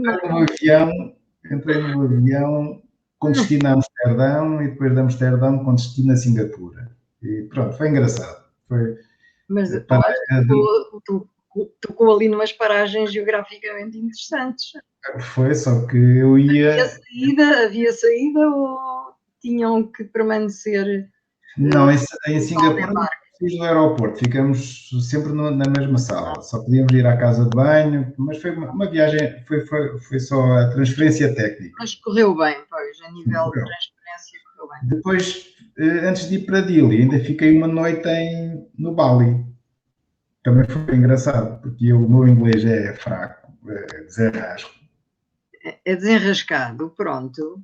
Entrei no avião com destino a Amsterdão e depois de Amsterdão com destino a Singapura. E pronto, foi engraçado. Mas tocou ali numas paragens geograficamente interessantes. Foi, só que eu ia... Havia saída ou tinham que permanecer? Não, em Singapura não precisamos do aeroporto, ficamos sempre na mesma sala, só podíamos ir à casa de banho, mas foi uma viagem, foi só a transferência técnica. Mas correu bem, pois, a nível de transferência correu bem. Depois, antes de ir para Dili, ainda fiquei uma noite no Bali. Também foi engraçado, porque o meu inglês é fraco, é desenrasco. É desenrascado, pronto.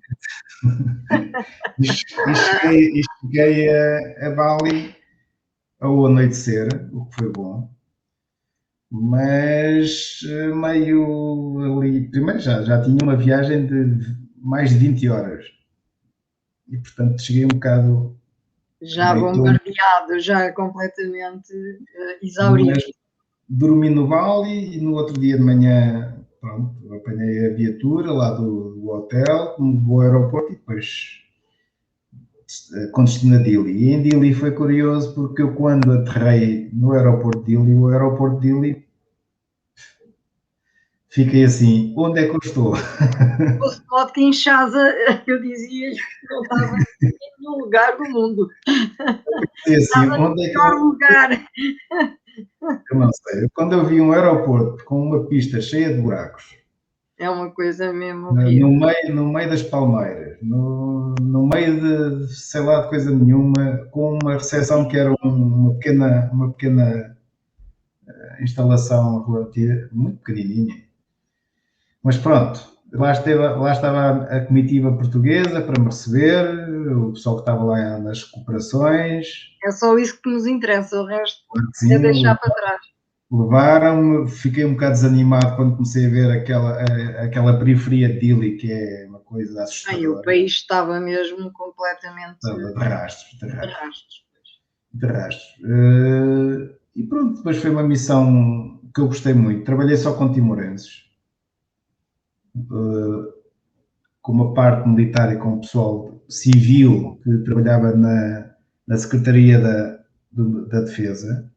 E cheguei a Bali ao anoitecer, o que foi bom. Mas meio ali, primeiro já tinha uma viagem de mais de 20 horas. E portanto cheguei um bocado... Já bombardeado, já completamente exaurido. Mas dormi no Bali e no outro dia de manhã, pronto, apanhei a viatura lá do hotel, me levou ao aeroporto e depois com destino a Dili. E em Dili foi curioso porque eu quando aterrei no aeroporto de Dili, o aeroporto de Dili, fiquei assim, onde é que eu estou? O spot que Kinshasa, eu dizia que não estava em nenhum lugar do mundo. Assim, onde é que eu... lugar. Eu não sei. Quando eu vi um aeroporto com uma pista cheia de buracos, é uma coisa mesmo horrível. No meio das palmeiras, no meio de, sei lá, de coisa nenhuma, com uma recepção que era uma pequena instalação relativa, muito pequenininha. Mas pronto, lá estava a comitiva portuguesa para me receber, o pessoal que estava lá nas cooperações. É só isso que nos interessa, o resto é deixar para trás. Levaram-me, fiquei um bocado desanimado quando comecei a ver aquela periferia de Dili, que é uma coisa assustadora. O país estava mesmo completamente de rastros. E pronto, depois foi uma missão que eu gostei muito. Trabalhei só com timorenses. com uma parte militar e com o pessoal civil que trabalhava na Secretaria da Defesa.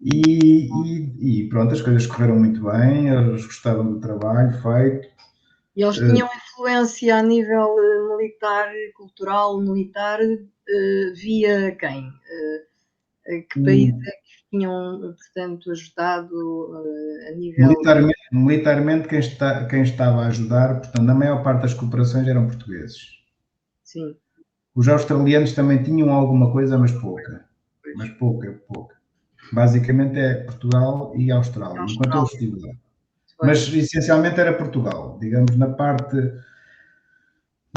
E pronto, as coisas correram muito bem, eles gostaram do trabalho feito. E eles tinham influência a nível militar, cultural, militar, via quem? Que países é que tinham, portanto, ajudado a nível... Militarmente quem estava a ajudar, portanto, na maior parte das cooperações eram portugueses. Sim. Os australianos também tinham alguma coisa, mas pouca. Mas pouca. Basicamente é Portugal e Austrália, enquanto eu estive lá. Mas essencialmente era Portugal, digamos, na parte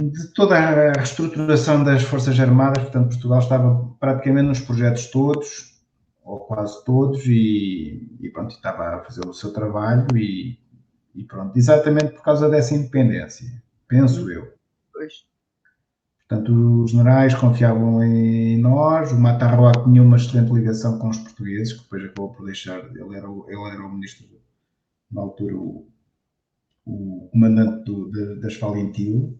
de toda a reestruturação das Forças Armadas, portanto, Portugal estava praticamente nos projetos todos, ou quase todos, e pronto, estava a fazer o seu trabalho e pronto, exatamente por causa dessa independência, penso eu. Pois. Portanto, os generais confiavam em nós, o Matarroa tinha uma excelente ligação com os portugueses, que depois acabou por deixar, ele era o ministro, na altura, o comandante das Falentil,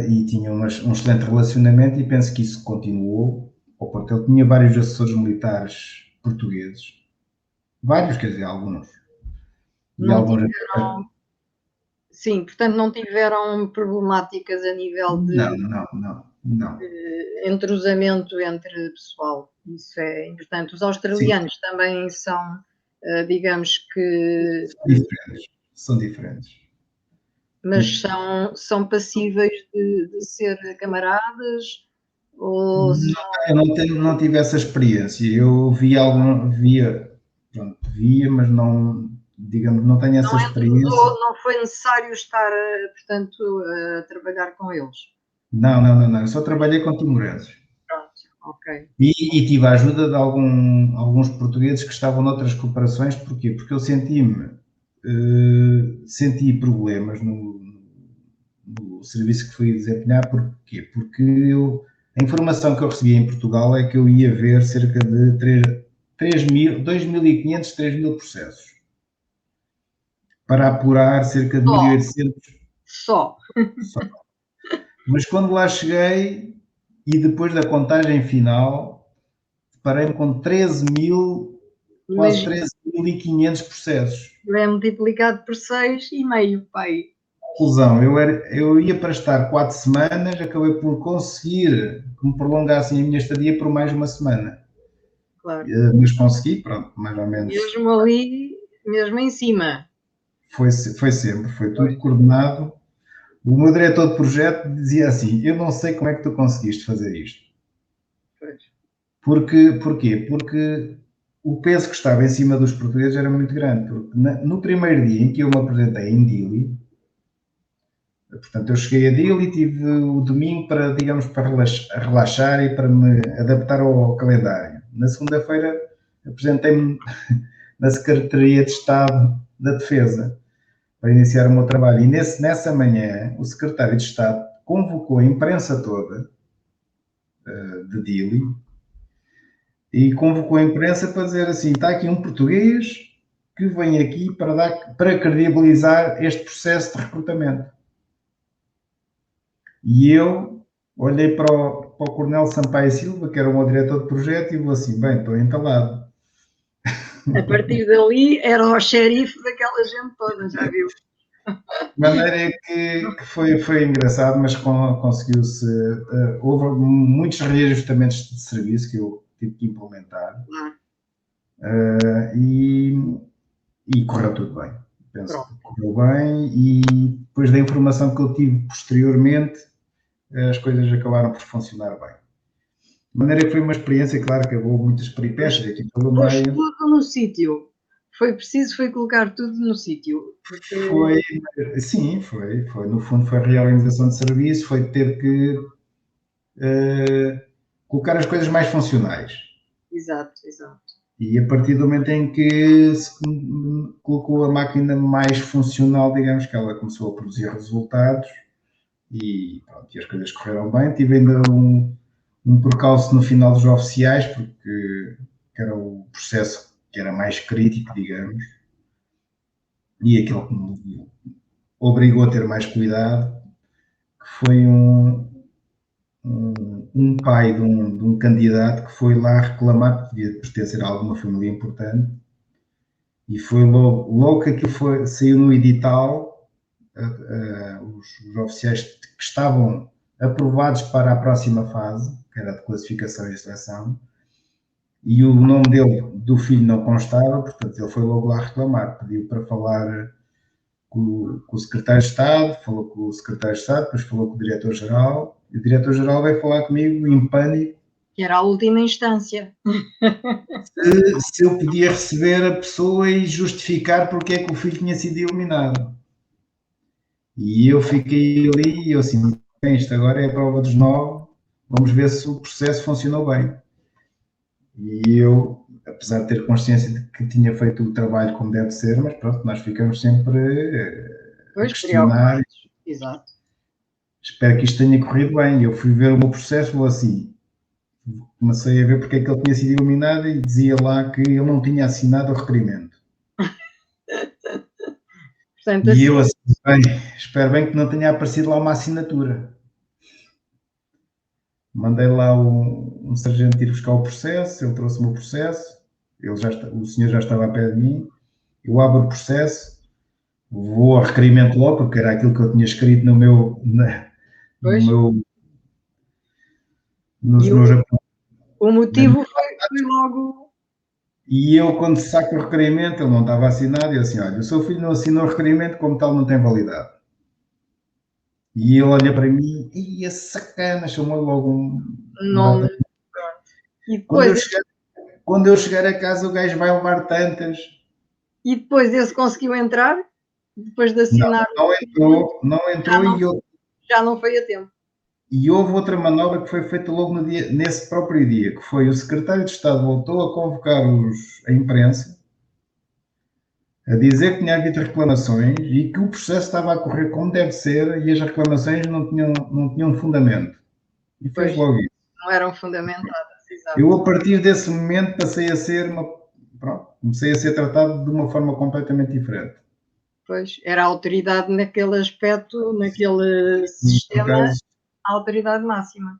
e tinha um excelente relacionamento e penso que isso continuou, ao ponto ele tinha vários assessores militares portugueses, vários, quer dizer, alguns. Sim, portanto não tiveram problemáticas a nível de entrosamento entre pessoal. Isso é importante. Os australianos Sim. também são, digamos que... São diferentes. Mas são passíveis de ser camaradas? Ou eu não tive essa experiência. Eu via, mas não, digamos, não tenho essa experiência. Não foi necessário estar, portanto, a trabalhar com eles? Não. Eu só trabalhei com timorenses. Pronto, ok. E tive a ajuda de alguns portugueses que estavam noutras cooperações. Porquê? Porque eu senti problemas no serviço que fui desempenhar. Porquê? Porque a informação que eu recebia em Portugal é que eu ia ver cerca de 2.500, 3.000 processos para apurar cerca de 1.800. Só. Mas quando lá cheguei e depois da contagem final, deparei-me com 13.000, quase 13.500 processos. É multiplicado por 6,5, pai. Conclusão, eu ia para estar 4 semanas, acabei por conseguir que me prolongassem a minha estadia por mais uma semana. Claro. Mas consegui, pronto, mais ou menos. Mesmo ali, mesmo em cima. Foi sempre, foi tudo coordenado. O meu diretor de projeto dizia assim, eu não sei como é que tu conseguiste fazer isto. Porquê? Porque o peso que estava em cima dos portugueses era muito grande. Porque no primeiro dia em que eu me apresentei em Dili, portanto, eu cheguei a Dili e tive o domingo para, digamos, para relaxar e para me adaptar ao calendário. Na segunda-feira, apresentei-me na Secretaria de Estado da Defesa para iniciar o meu trabalho. E nessa manhã, o Secretário de Estado convocou a imprensa toda de Dili e convocou a imprensa para dizer assim, está aqui um português que vem aqui para credibilizar este processo de recrutamento. E eu olhei para o Coronel Sampaio Silva, que era o meu diretor de projeto, e vou assim, bem, estou entalado. A partir dali era o xerife daquela gente toda, já viu? De maneira que foi engraçado, mas conseguiu-se. Houve muitos reajustamentos de serviço que eu tive que implementar. E correu tudo bem. Penso que correu bem e depois da informação que eu tive posteriormente, as coisas acabaram por funcionar bem. De maneira que foi uma experiência, claro que houve muitas peripécias aqui pelo meio. Tudo no sítio. Foi colocar tudo no sítio. Sim, foi. No fundo foi a reorganização de serviço, foi ter que colocar as coisas mais funcionais. Exato. E a partir do momento em que se colocou a máquina mais funcional, digamos que ela começou a produzir resultados e as coisas correram bem. Tive ainda um percalço no final dos oficiais, porque era o processo que era mais crítico, digamos, e aquilo que me obrigou a ter mais cuidado, que foi um pai de um candidato que foi lá reclamar que devia pertencer a alguma família importante, e foi logo que aquilo saiu no edital, os oficiais que estavam aprovados para a próxima fase, que era de classificação e seleção, e o nome do filho não constava, portanto ele foi logo lá reclamar, pediu para falar com o secretário de Estado, falou com o secretário de Estado, depois falou com o diretor-geral, e o diretor-geral veio falar comigo em pânico. Que era a última instância. Se eu podia receber a pessoa e justificar porque é que o filho tinha sido eliminado. E eu fiquei ali e eu assim, bem, isto agora é a prova dos 9, vamos ver se o processo funcionou bem. E eu, apesar de ter consciência de que tinha feito o trabalho como deve ser, mas pronto, nós ficamos sempre a questionar. Exato. Espero que isto tenha corrido bem. Eu fui ver o meu processo, vou assim, comecei a ver porque é que ele tinha sido eliminado e dizia lá que ele não tinha assinado o requerimento. Portanto, E eu assim, bem, espero bem que não tenha aparecido lá uma assinatura. Mandei lá um sargento ir buscar o processo, ele trouxe-me o processo, o senhor já estava a pé de mim, eu abro o processo, vou ao requerimento logo, porque era aquilo que eu tinha escrito nos meus apontos. O motivo foi logo... E eu, quando saco o requerimento, ele não estava assinado, e eu assim, olha, o seu filho não assinou o requerimento, como tal não tem validade. E ele olha para mim, e a sacana, chamou logo um nome. E depois, quando eu chegar a casa, o gajo vai levar tantas. E depois esse conseguiu entrar? Depois de assinar? Não entrou já não foi a tempo. E houve outra manobra que foi feita logo nesse próprio dia, que foi o secretário de Estado voltou a convocar a imprensa, a dizer que tinha havido reclamações e que o processo estava a correr como deve ser e as reclamações não tinham fundamento. E fez logo isso. Não eram fundamentadas, exato. Eu, a partir desse momento, comecei a ser tratado de uma forma completamente diferente. Pois, era a autoridade naquele aspecto, naquele sistema, a autoridade máxima.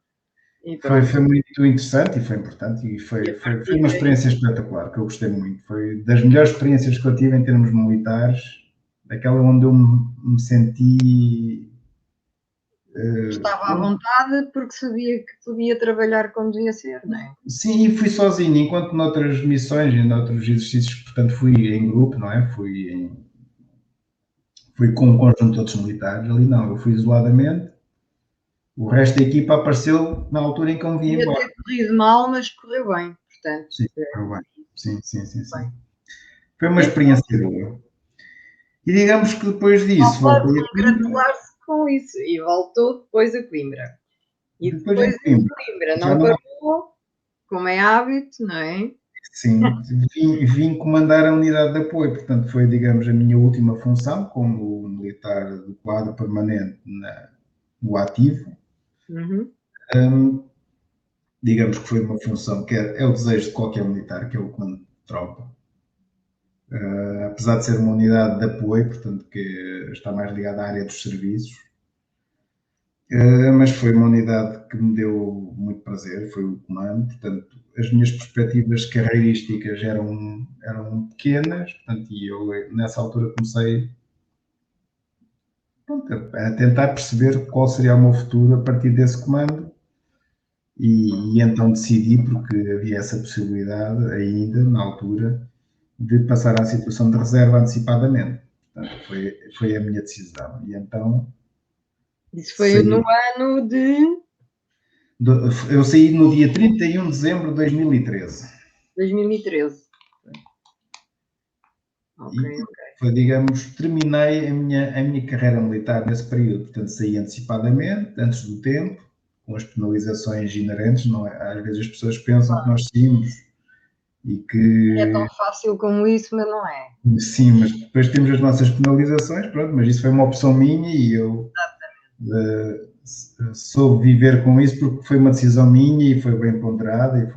Foi muito interessante e foi importante e foi uma experiência espetacular, que eu gostei muito. Foi das melhores experiências que eu tive em termos militares, aquela onde eu me senti... Estava à vontade porque sabia que podia trabalhar como devia ser, não é? Sim, e fui sozinho, enquanto noutras missões e noutros exercícios, portanto fui em grupo, não é? Fui com um conjunto de outros militares, ali não, eu fui isoladamente. O resto da equipa apareceu na altura em que eu me vim embora. Podia ter corrido mal, mas correu bem, portanto. Sim, correu bem. Sim. Foi uma experiência boa. E digamos que depois disso voltei a congratular-se com isso e voltou depois a Coimbra. E depois de Coimbra não parou, como é hábito, não é? Sim, vim comandar a unidade de apoio, portanto foi, digamos, a minha última função como militar do quadro permanente no ativo. Digamos que foi uma função que é o desejo de qualquer militar, que é o comando de tropa. Apesar de ser uma unidade de apoio, portanto que está mais ligada à área dos serviços, mas foi uma unidade que me deu muito prazer, foi o comando, portanto as minhas perspectivas carreirísticas eram pequenas, portanto, e eu nessa altura comecei a tentar perceber qual seria o meu futuro a partir desse comando e então decidi, porque havia essa possibilidade ainda na altura, de passar à situação de reserva antecipadamente. Portanto, foi a minha decisão. E então... Isso foi no ano de... Eu saí no dia 31 de dezembro de 2013. 2013. Ok. Foi, digamos, terminei a minha carreira militar nesse período. Portanto, saí antecipadamente, antes do tempo, com as penalizações inerentes. Não é? Às vezes as pessoas pensam que nós saímos e que... É tão fácil como isso, mas não é. Sim, mas depois temos as nossas penalizações, pronto, mas isso foi uma opção minha e eu soube viver com isso porque foi uma decisão minha e foi bem ponderada e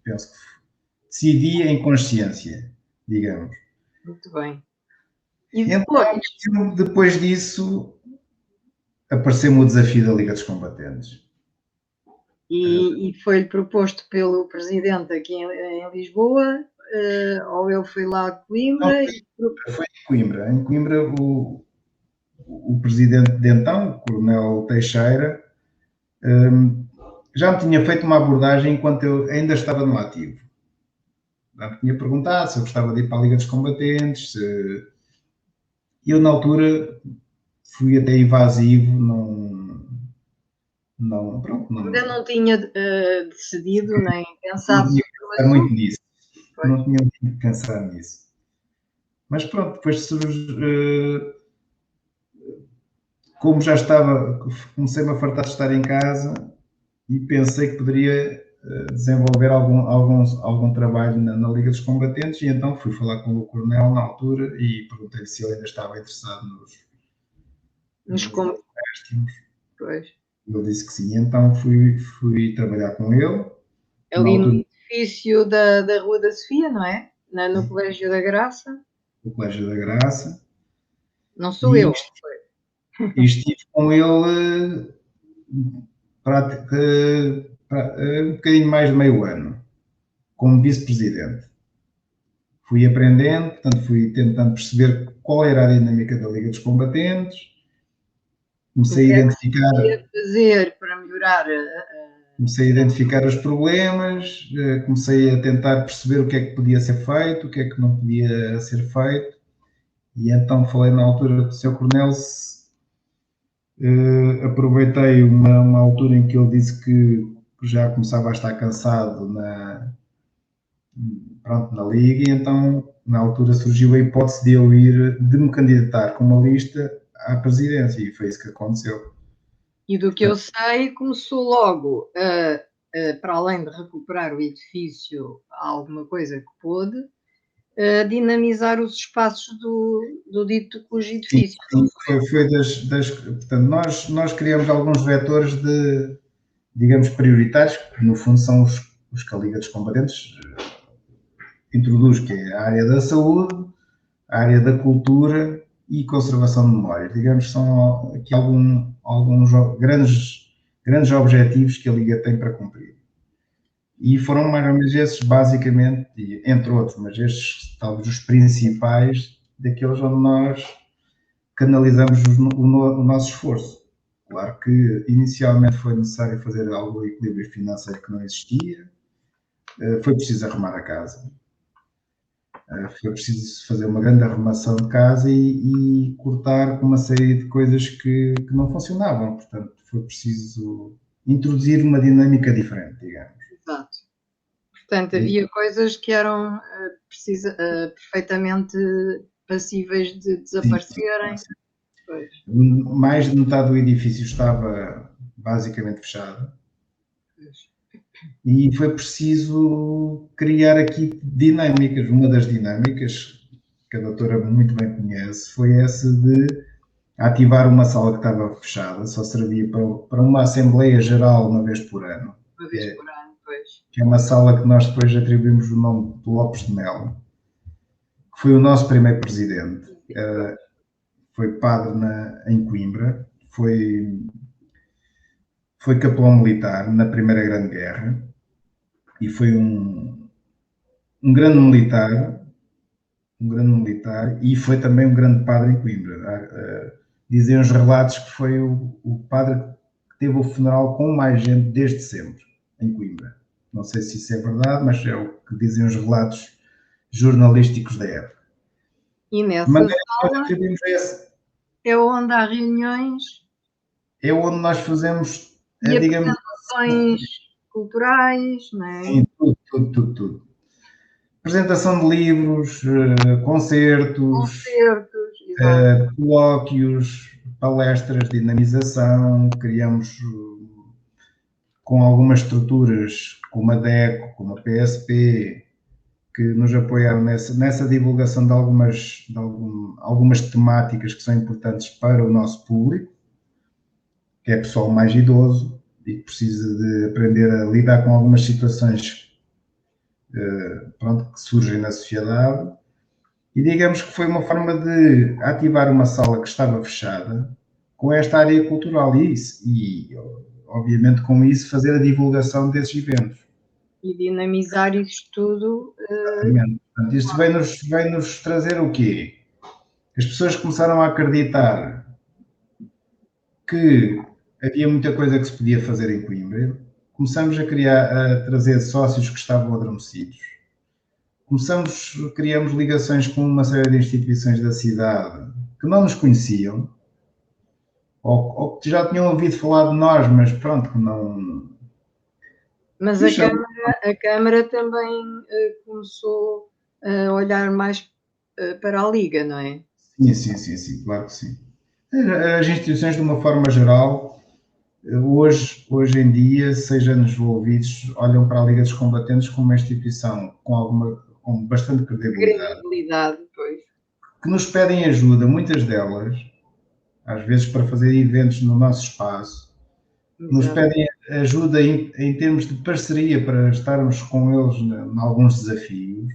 penso que decidi em consciência, digamos. Muito bem. E Então, depois disso, apareceu-me o desafio da Liga dos Combatentes. E foi-lhe proposto pelo presidente aqui em Lisboa, ou ele foi lá a Coimbra? Foi em Coimbra. Em Coimbra, o presidente de então, o Coronel Teixeira, já me tinha feito uma abordagem enquanto eu ainda estava no ativo. Já me tinha perguntado se eu gostava de ir para a Liga dos Combatentes. Eu, na altura, fui até evasivo, Ainda não tinha decidido nem pensado sobre o assunto. Muito nisso. Não tinha muito pensado nisso. Mas pronto, depois surge, como já estava, comecei-me a fartar de estar em casa e pensei que poderia desenvolver algum trabalho na Liga dos Combatentes, e então fui falar com o Coronel na altura e perguntei-lhe se ele ainda estava interessado nos empréstimos. Pois. Ele disse que sim, então fui trabalhar com ele. Ali no edifício da Rua da Sofia, não é? No Colégio da Graça. O Colégio da Graça. Não sou eu. E estive com ele um bocadinho mais de meio ano, como vice-presidente. Fui aprendendo, portanto, fui tentando perceber qual era a dinâmica da Liga dos Combatentes, comecei a identificar... fazer para melhorar... Comecei a identificar os problemas, comecei a tentar perceber o que é que podia ser feito, o que é que não podia ser feito, e então falei na altura com o Sr. Coronel, aproveitei uma altura em que ele disse que já começava a estar cansado na Liga, e então na altura surgiu a hipótese de eu de me candidatar com uma lista à presidência, e foi isso que aconteceu. E do que eu sei, começou logo, para além de recuperar o edifício, alguma coisa que pôde, dinamizar os espaços do dito cujo edifício. Sim, foi portanto, nós criamos alguns vetores digamos, prioritários, que no fundo são os que a Liga dos Combatentes introduz, que é a área da saúde, a área da cultura e conservação de memórias. Digamos que são aqui alguns grandes objetivos que a Liga tem para cumprir. E foram mais ou menos esses, basicamente, entre outros, mas estes talvez os principais, daqueles onde nós canalizamos o nosso esforço. Claro que inicialmente foi necessário fazer algum equilíbrio financeiro que não existia, foi preciso arrumar a casa, foi preciso fazer uma grande arrumação de casa e cortar uma série de coisas que não funcionavam, portanto foi preciso introduzir uma dinâmica diferente, digamos. Exato. Portanto, havia coisas que eram perfeitamente passíveis de desaparecerem. Sim. Mais de metade do edifício estava basicamente fechado. E foi preciso criar aqui dinâmicas. Uma das dinâmicas, que a doutora muito bem conhece, foi essa de ativar uma sala que estava fechada, só servia para uma Assembleia Geral uma vez por ano. Uma vez por ano, pois. Que é uma sala que nós depois atribuímos o nome de Lopes de Melo, que foi o nosso primeiro presidente. Foi padre em Coimbra, foi capelão militar na Primeira Grande Guerra e foi um grande militar, e foi também um grande padre em Coimbra. Dizem os relatos que foi o padre que teve o funeral com mais gente desde sempre, em Coimbra. Não sei se isso é verdade, mas é o que dizem os relatos jornalísticos da época. E nessa sala é onde há reuniões. É onde nós fazemos, e digamos, apresentações culturais, não é? Sim, tudo. Apresentação de livros, concertos, colóquios, palestras, dinamização. Criamos com algumas estruturas, como a DECO, como a PSP, que nos apoiaram nessa divulgação de algumas temáticas que são importantes para o nosso público, que é pessoal mais idoso e que precisa de aprender a lidar com algumas situações que surgem na sociedade. E digamos que foi uma forma de ativar uma sala que estava fechada com esta área cultural e obviamente com isso fazer a divulgação desses eventos. E dinamizar isto tudo. Exatamente. Portanto, isto vem-nos trazer o quê? As pessoas começaram a acreditar que havia muita coisa que se podia fazer em Coimbra. Começamos a trazer sócios que estavam adormecidos. Criamos ligações com uma série de instituições da cidade que não nos conheciam, ou que já tinham ouvido falar de nós, mas pronto, que não. Mas a Câmara também começou a olhar mais para a Liga, não é? Sim, claro que sim. As instituições, de uma forma geral, hoje em dia, 6 anos envolvidos, olham para a Liga dos Combatentes como uma instituição com bastante credibilidade, Pois. que nos pedem ajuda, muitas delas, às vezes para fazer eventos no nosso espaço, nos pedem ajuda em termos de parceria para estarmos com eles em alguns desafios.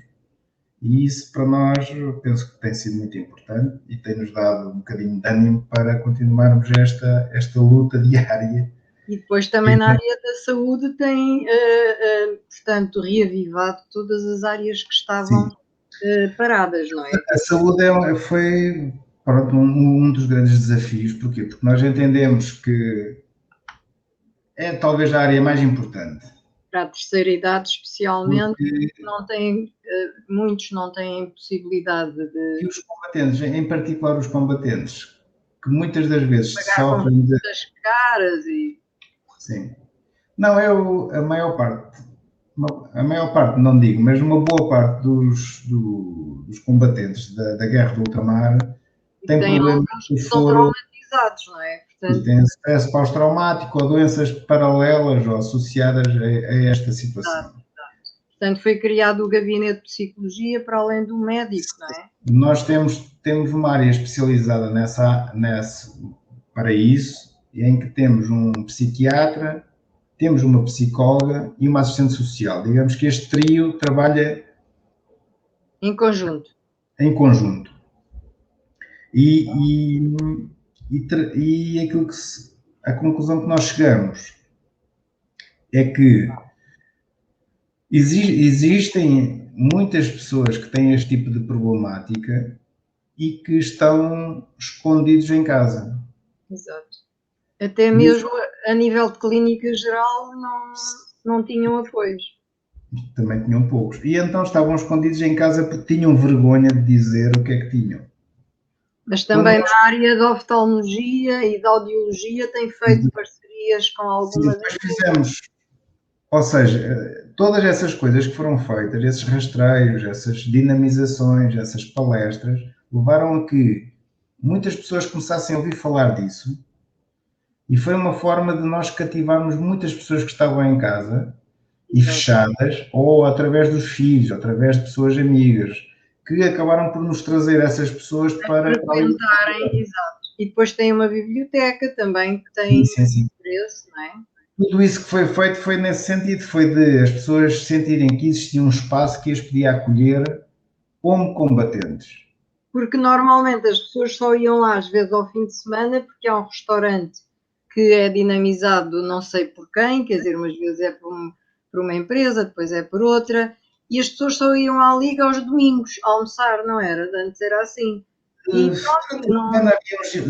E isso para nós, eu penso que tem sido muito importante e tem-nos dado um bocadinho de ânimo para continuarmos esta luta diária. E depois também na área da saúde tem, portanto, reavivado todas as áreas que estavam paradas, não é? A saúde foi, pronto, um dos grandes desafios. Porquê? Porque nós entendemos que é talvez a área mais importante. Para a terceira idade, especialmente, muitos não têm possibilidade de. E os combatentes, em particular os combatentes, que muitas das vezes sofrem das caras e. Sim. Não, a maior parte, não digo, mas uma boa parte dos combatentes da guerra do ultramar tem problemas que são traumatizados, não é? Portanto, tem stress pós-traumático ou doenças paralelas ou associadas a esta situação. Portanto, foi criado o gabinete de psicologia para além do médico, não é? Nós temos uma área especializada para isso, em que temos um psiquiatra, temos uma psicóloga e uma assistente social. Digamos que este trio trabalha em conjunto. E a conclusão que nós chegamos é que existem muitas pessoas que têm este tipo de problemática e que estão escondidos em casa. Exato. Até mesmo a nível de clínica geral não tinham apoios. Também tinham poucos. E então estavam escondidos em casa porque tinham vergonha de dizer o que é que tinham. Mas também na área da oftalmologia e da audiologia tem feito parcerias com algumas... Sim, fizemos. Ou seja, todas essas coisas que foram feitas, esses rastreios, essas dinamizações, essas palestras, levaram a que muitas pessoas começassem a ouvir falar disso e foi uma forma de nós cativarmos muitas pessoas que estavam em casa e fechadas, ou através dos filhos, ou através de pessoas amigas, que acabaram por nos trazer essas pessoas para frequentarem, exato. E depois tem uma biblioteca também que tem interesse, não é? Tudo isso que foi feito foi nesse sentido, foi de as pessoas sentirem que existia um espaço que as podia acolher como combatentes. Porque normalmente as pessoas só iam lá às vezes ao fim de semana porque é um restaurante que é dinamizado não sei por quem, quer dizer, umas vezes é por uma empresa, depois é por outra, e as pessoas só iam à Liga aos domingos almoçar, não era? Antes era assim.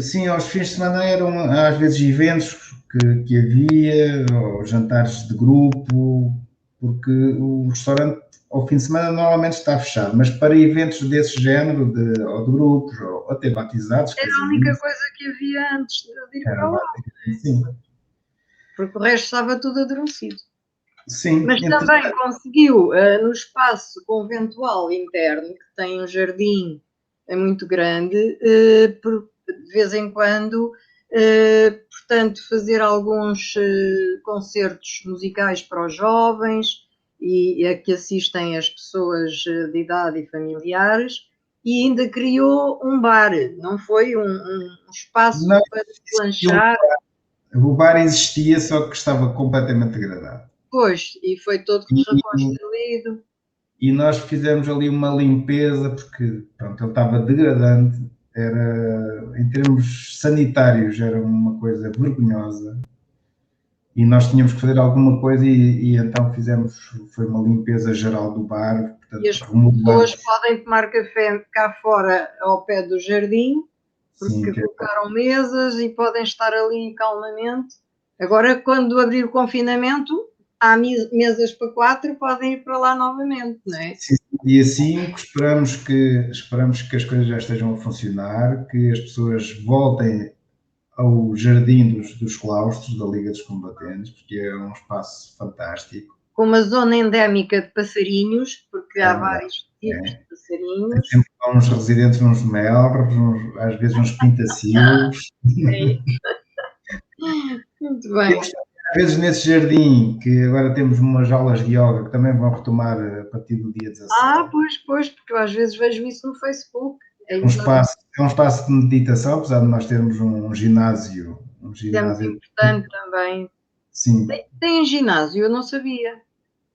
Sim, aos fins de semana eram às vezes eventos que havia, ou jantares de grupo, porque o restaurante ao fim de semana normalmente está fechado, mas para eventos desse género, ou de grupos, ou até batizados... Era a única coisa que havia antes de ir para lá. Sim. Porque o resto estava tudo adormecido. Sim. Mas também conseguiu, no espaço conventual interno, que tem um jardim muito grande, de vez em quando, portanto, fazer alguns concertos musicais para os jovens e a que assistem as pessoas de idade e familiares, e ainda criou um bar, não foi? Um espaço para lanchar. O bar existia, só que estava completamente degradado. Pois, e foi todo reconstruído. e nós fizemos ali uma limpeza, porque pronto, ele estava degradante, era, em termos sanitários, era uma coisa vergonhosa, e nós tínhamos que fazer alguma coisa e então foi uma limpeza geral do bar, E as portanto, remodelamos. pessoas podem tomar café cá fora, ao pé do jardim, porque Sim, colocaram mesas e podem estar ali calmamente. Agora, quando abrir o confinamento, há mesas para 4, podem ir para lá novamente, não é? sim, e assim esperamos que as coisas já estejam a funcionar, que as pessoas voltem ao jardim dos claustros da Liga dos Combatentes, porque é um espaço fantástico. Com uma zona endémica de passarinhos, porque há verdade, vários tipos de passarinhos. Sempre há uns residentes, uns melros, às vezes uns pintacilos. Muito bem. Às vezes nesse jardim, que agora temos umas aulas de yoga que também vão retomar a partir do dia 17. Pois, porque eu às vezes vejo isso no Facebook. É um espaço de meditação, apesar de nós termos um ginásio. É muito importante também. Sim. Tem ginásio, eu não sabia.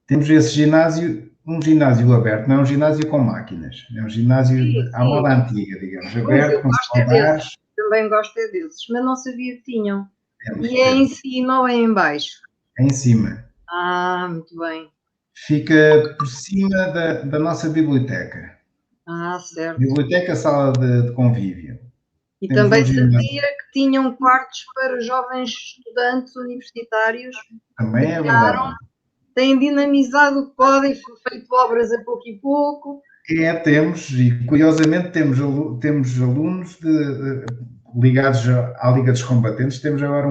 Temos esse ginásio, um ginásio aberto, não é um ginásio com máquinas, é um ginásio à moda antiga, digamos, aberto, com escaldares. Também gosto desses, mas não sabia que tinham. E é em cima ou é em baixo? É em cima. Muito bem. Fica por cima da nossa biblioteca. Certo. Biblioteca, sala de convívio. E também sabia que tinham quartos para jovens estudantes universitários. Também é verdade. Têm dinamizado o que podem, feito obras a pouco e pouco. Temos, e curiosamente temos alunos ligados à Liga dos Combatentes, temos agora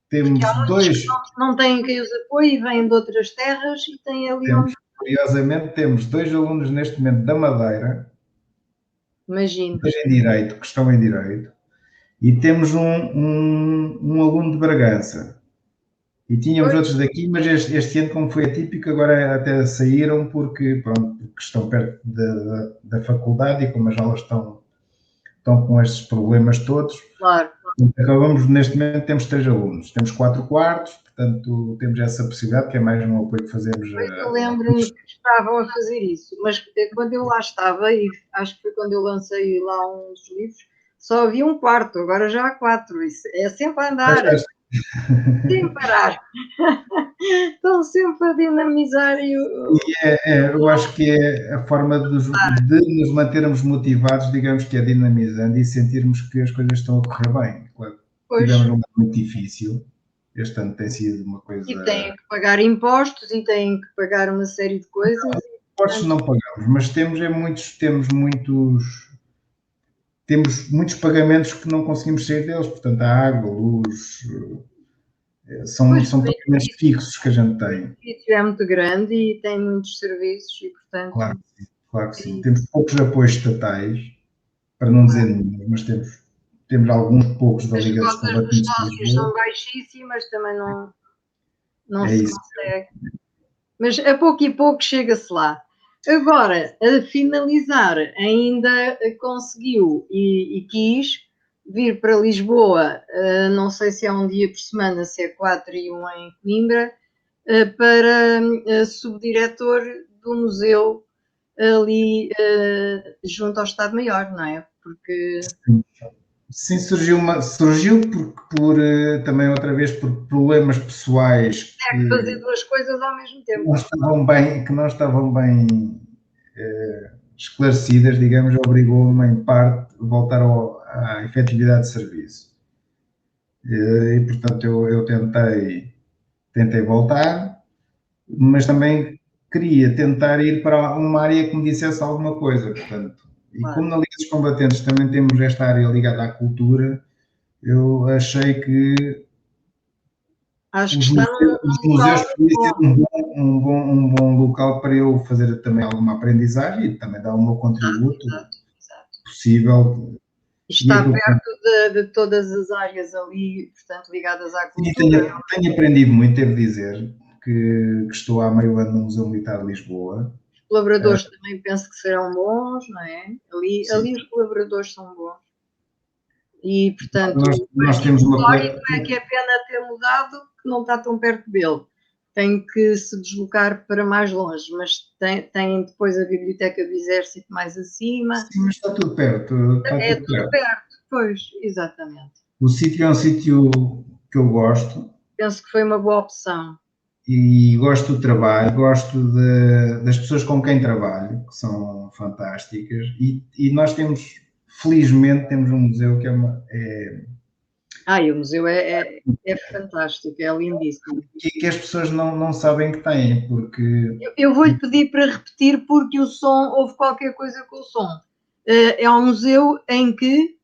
temos dois... Que não têm quem os apoie, vêm de outras terras e têm ali Curiosamente temos 2 alunos neste momento da Madeira, imagino, que estão em Direito, e temos um aluno de Bragança. E tínhamos outros daqui, mas este ano, como foi atípico, agora até saíram porque estão perto da faculdade e como as aulas estão com estes problemas todos. Claro. Acabamos, neste momento, temos 3 alunos. Temos 4 quartos, portanto, temos essa possibilidade, que é mais um apoio que fazemos. Eu lembro-me que estavam a fazer isso, mas quando eu lá estava, e acho que foi quando eu lancei lá uns livros, só havia um quarto, agora já há 4. Isso é sempre a andar. Sem parar. Estão sempre a dinamizar eu acho que é a forma de nos mantermos motivados, digamos que é dinamizando e sentirmos que as coisas estão a correr bem. Claro, tivemos um ano muito difícil, este ano tem sido uma coisa... E têm que pagar impostos e têm que pagar uma série de coisas. Não, impostos não pagamos, mas temos muitos pagamentos que não conseguimos sair deles, portanto a água, a luz... São pagamentos fixos que a gente tem. O edifício é muito grande e tem muitos serviços e, portanto... Claro que sim. Temos poucos apoios estatais, para não dizer nenhum, mas temos alguns poucos da Liga dos Combatentes. As sócios são baixíssimas, também não se consegue. Mas a pouco e pouco chega-se lá. Agora, a finalizar, ainda conseguiu e quis vir para Lisboa, não sei se é um dia por semana, se é 4 e 1 em Coimbra, para subdiretor do museu ali junto ao Estado-Maior, não é? Porque... Sim, surgiu também outra vez por problemas pessoais. Que fazer 2 coisas ao mesmo tempo. Que não estavam bem esclarecidas, digamos, obrigou-me em parte a voltar à efetividade de serviço. E portanto eu tentei voltar, mas também queria tentar ir para uma área que me dissesse alguma coisa, portanto. E como na Liga dos Combatentes também temos esta área ligada à cultura, eu achei que os museus podiam ser um bom local para eu fazer também alguma aprendizagem e também dar o meu contributo possível. Está perto de todas as áreas ali, portanto, ligadas à cultura. Tenho aprendido muito, devo dizer, que estou há meio ano no Museu Militar de Lisboa. Os colaboradores também penso que serão bons, não é? Ali os colaboradores são bons. E, portanto, nós temos uma histórico é que é pena ter mudado, que não está tão perto dele. tem que se deslocar para mais longe, mas tem depois a Biblioteca do Exército mais acima. Sim, mas está tudo perto. Está É tudo tudo perto. perto, pois, exatamente. O sítio é um sítio que eu gosto Penso que foi uma boa opção. e gosto do trabalho, gosto das pessoas com quem trabalho, que são fantásticas, e nós temos, felizmente, temos um museu que E o museu é fantástico, é lindíssimo. que as pessoas não sabem que têm, porque Eu vou-lhe pedir para repetir porque o som, houve qualquer coisa com o som. É um museu em que...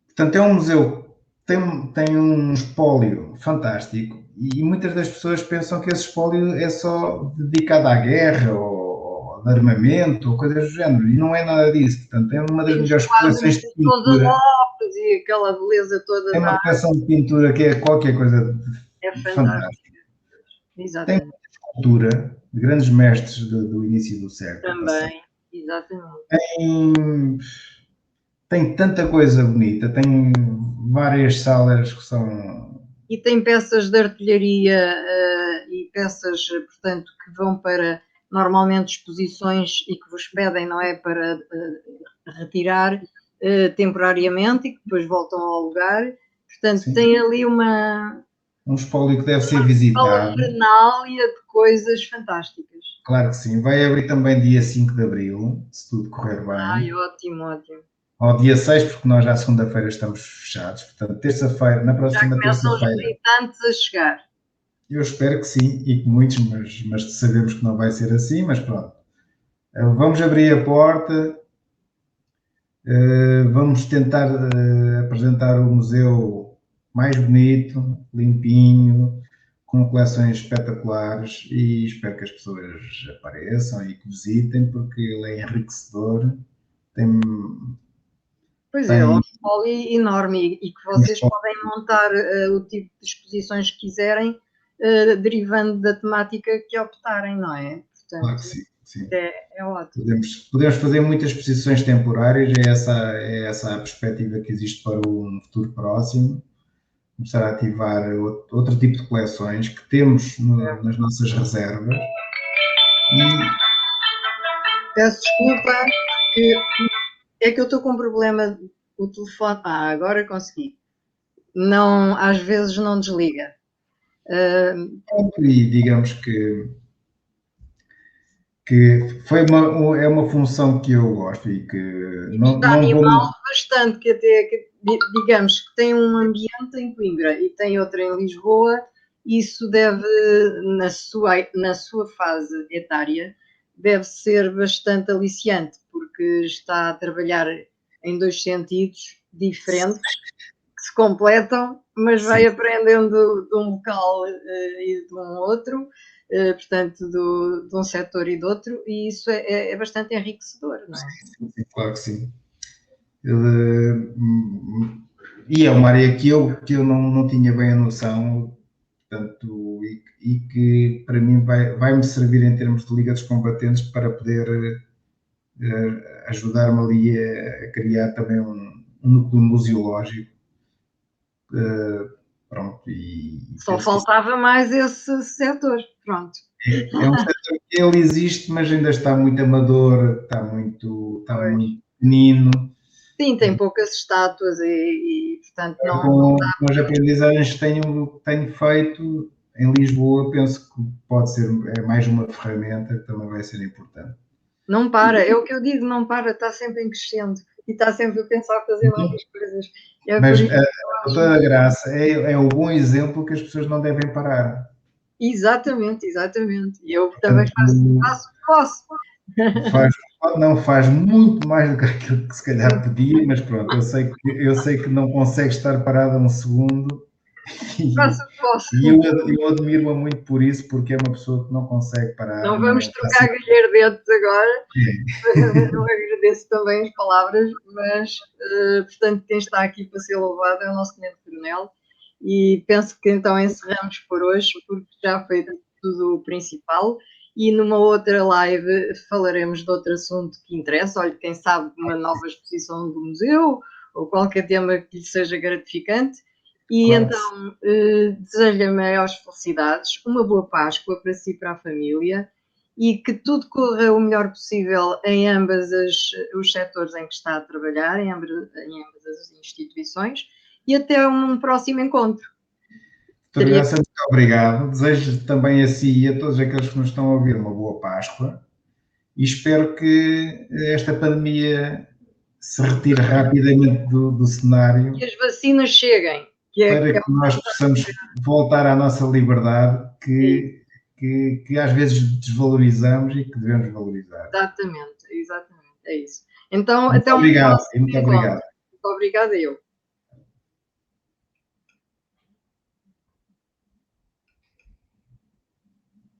portanto, é um museu que tem um espólio fantástico e muitas das pessoas pensam que esse espólio é só dedicado à guerra ou de armamento ou coisas do género, e não é nada disso. Portanto, é uma das melhores coleções de pintura. E aquela beleza toda É uma coleção de pintura que é qualquer coisa é de fantástica. fantástico. Tem Exatamente. muita escultura de grandes mestres do início do século passado. Também, exatamente. Tem tanta coisa bonita, tem várias salas que são. E tem peças de artilharia e peças, portanto, que vão para normalmente exposições e que vos pedem, não é, para retirar temporariamente e que depois voltam ao lugar. Portanto, Sim. tem ali uma Um espólio que deve ser visitado. parafernália de coisas fantásticas. Claro que sim. Vai abrir também dia 5 de abril, se tudo correr bem. Ótimo, ótimo. Ao dia 6, porque nós já segunda-feira estamos fechados. Portanto, terça-feira, na Já próxima começam os terça-feira. visitantes a chegar. Eu espero que sim, e que muitos, mas sabemos que não vai ser assim, mas pronto. Vamos abrir a porta, vamos tentar apresentar o museu mais bonito, limpinho, com coleções espetaculares, e espero que as pessoas apareçam e que visitem, porque ele é enriquecedor. Pois é, um espólio enorme e que vocês espólio. podem montar o tipo de exposições que quiserem, derivando da temática que optarem, não é? Portanto, Claro que sim, sim. É ótimo. Podemos fazer muitas exposições temporárias, é essa a perspectiva que existe para um futuro próximo. Começar a ativar outro tipo de coleções que temos nas nossas reservas. Peço desculpa, é que eu estou com um problema, o telefone... agora consegui. Não, às vezes não desliga. E digamos que é uma função que eu gosto e que não vou... bastante, que digamos que tem um ambiente em Coimbra e tem outro em Lisboa, isso deve, na sua fase etária, deve ser bastante aliciante, porque está a trabalhar em dois sentidos diferentes, que se completam, mas vai aprendendo de um local e de um outro, portanto, de um setor e do outro, e isso é bastante enriquecedor, não é? Sim, claro que sim. E é uma área que eu não tinha bem a noção, portanto, e que para mim vai-me servir em termos de Liga dos Combatentes para poder ajudar-me ali a criar também um núcleo museológico. Pronto, só faltava mais esse setor, pronto. É um setor que ele existe, mas ainda está muito amador, está muito pequenino. Sim, tem poucas estátuas e portanto não... Com as aprendizagens que tenho feito em Lisboa, penso que pode ser mais uma ferramenta que também vai ser importante. Não para, é o que eu digo, não para, está sempre em crescendo e está sempre a pensar fazer novas coisas. Mas toda a graça é o bom exemplo que as pessoas não devem parar. Exatamente. E eu também faço o que posso. Faz muito mais do que aquilo que se calhar podia, mas pronto, eu sei que não consegue estar parado um segundo. Faço o que posso. E eu admiro-a muito por isso, porque é uma pessoa que não consegue parar. Não vamos trocar galhardetes agora. Eu agradeço também as palavras, mas, portanto, quem está aqui para ser louvado é o nosso tenente-coronel. E penso que então encerramos por hoje, porque já foi tudo o principal. E numa outra live falaremos de outro assunto que interessa. Olha, quem sabe uma nova exposição do museu ou qualquer tema que lhe seja gratificante. E Claro. então, desejo-lhe maiores felicidades, uma boa Páscoa para si e para a família e que tudo corra o melhor possível em ambas os setores em que está a trabalhar, em ambas as instituições, e até um próximo encontro. Doutora Graça, muito obrigado. Desejo também a si e a todos aqueles que nos estão a ouvir uma boa Páscoa e espero que esta pandemia se retire rapidamente do cenário Que as vacinas cheguem. para que nós possamos voltar à nossa liberdade que às vezes desvalorizamos e que devemos valorizar. Exatamente, é isso. Então, Muito até um obrigado, próximo muito encontro. obrigado. Muito obrigada eu.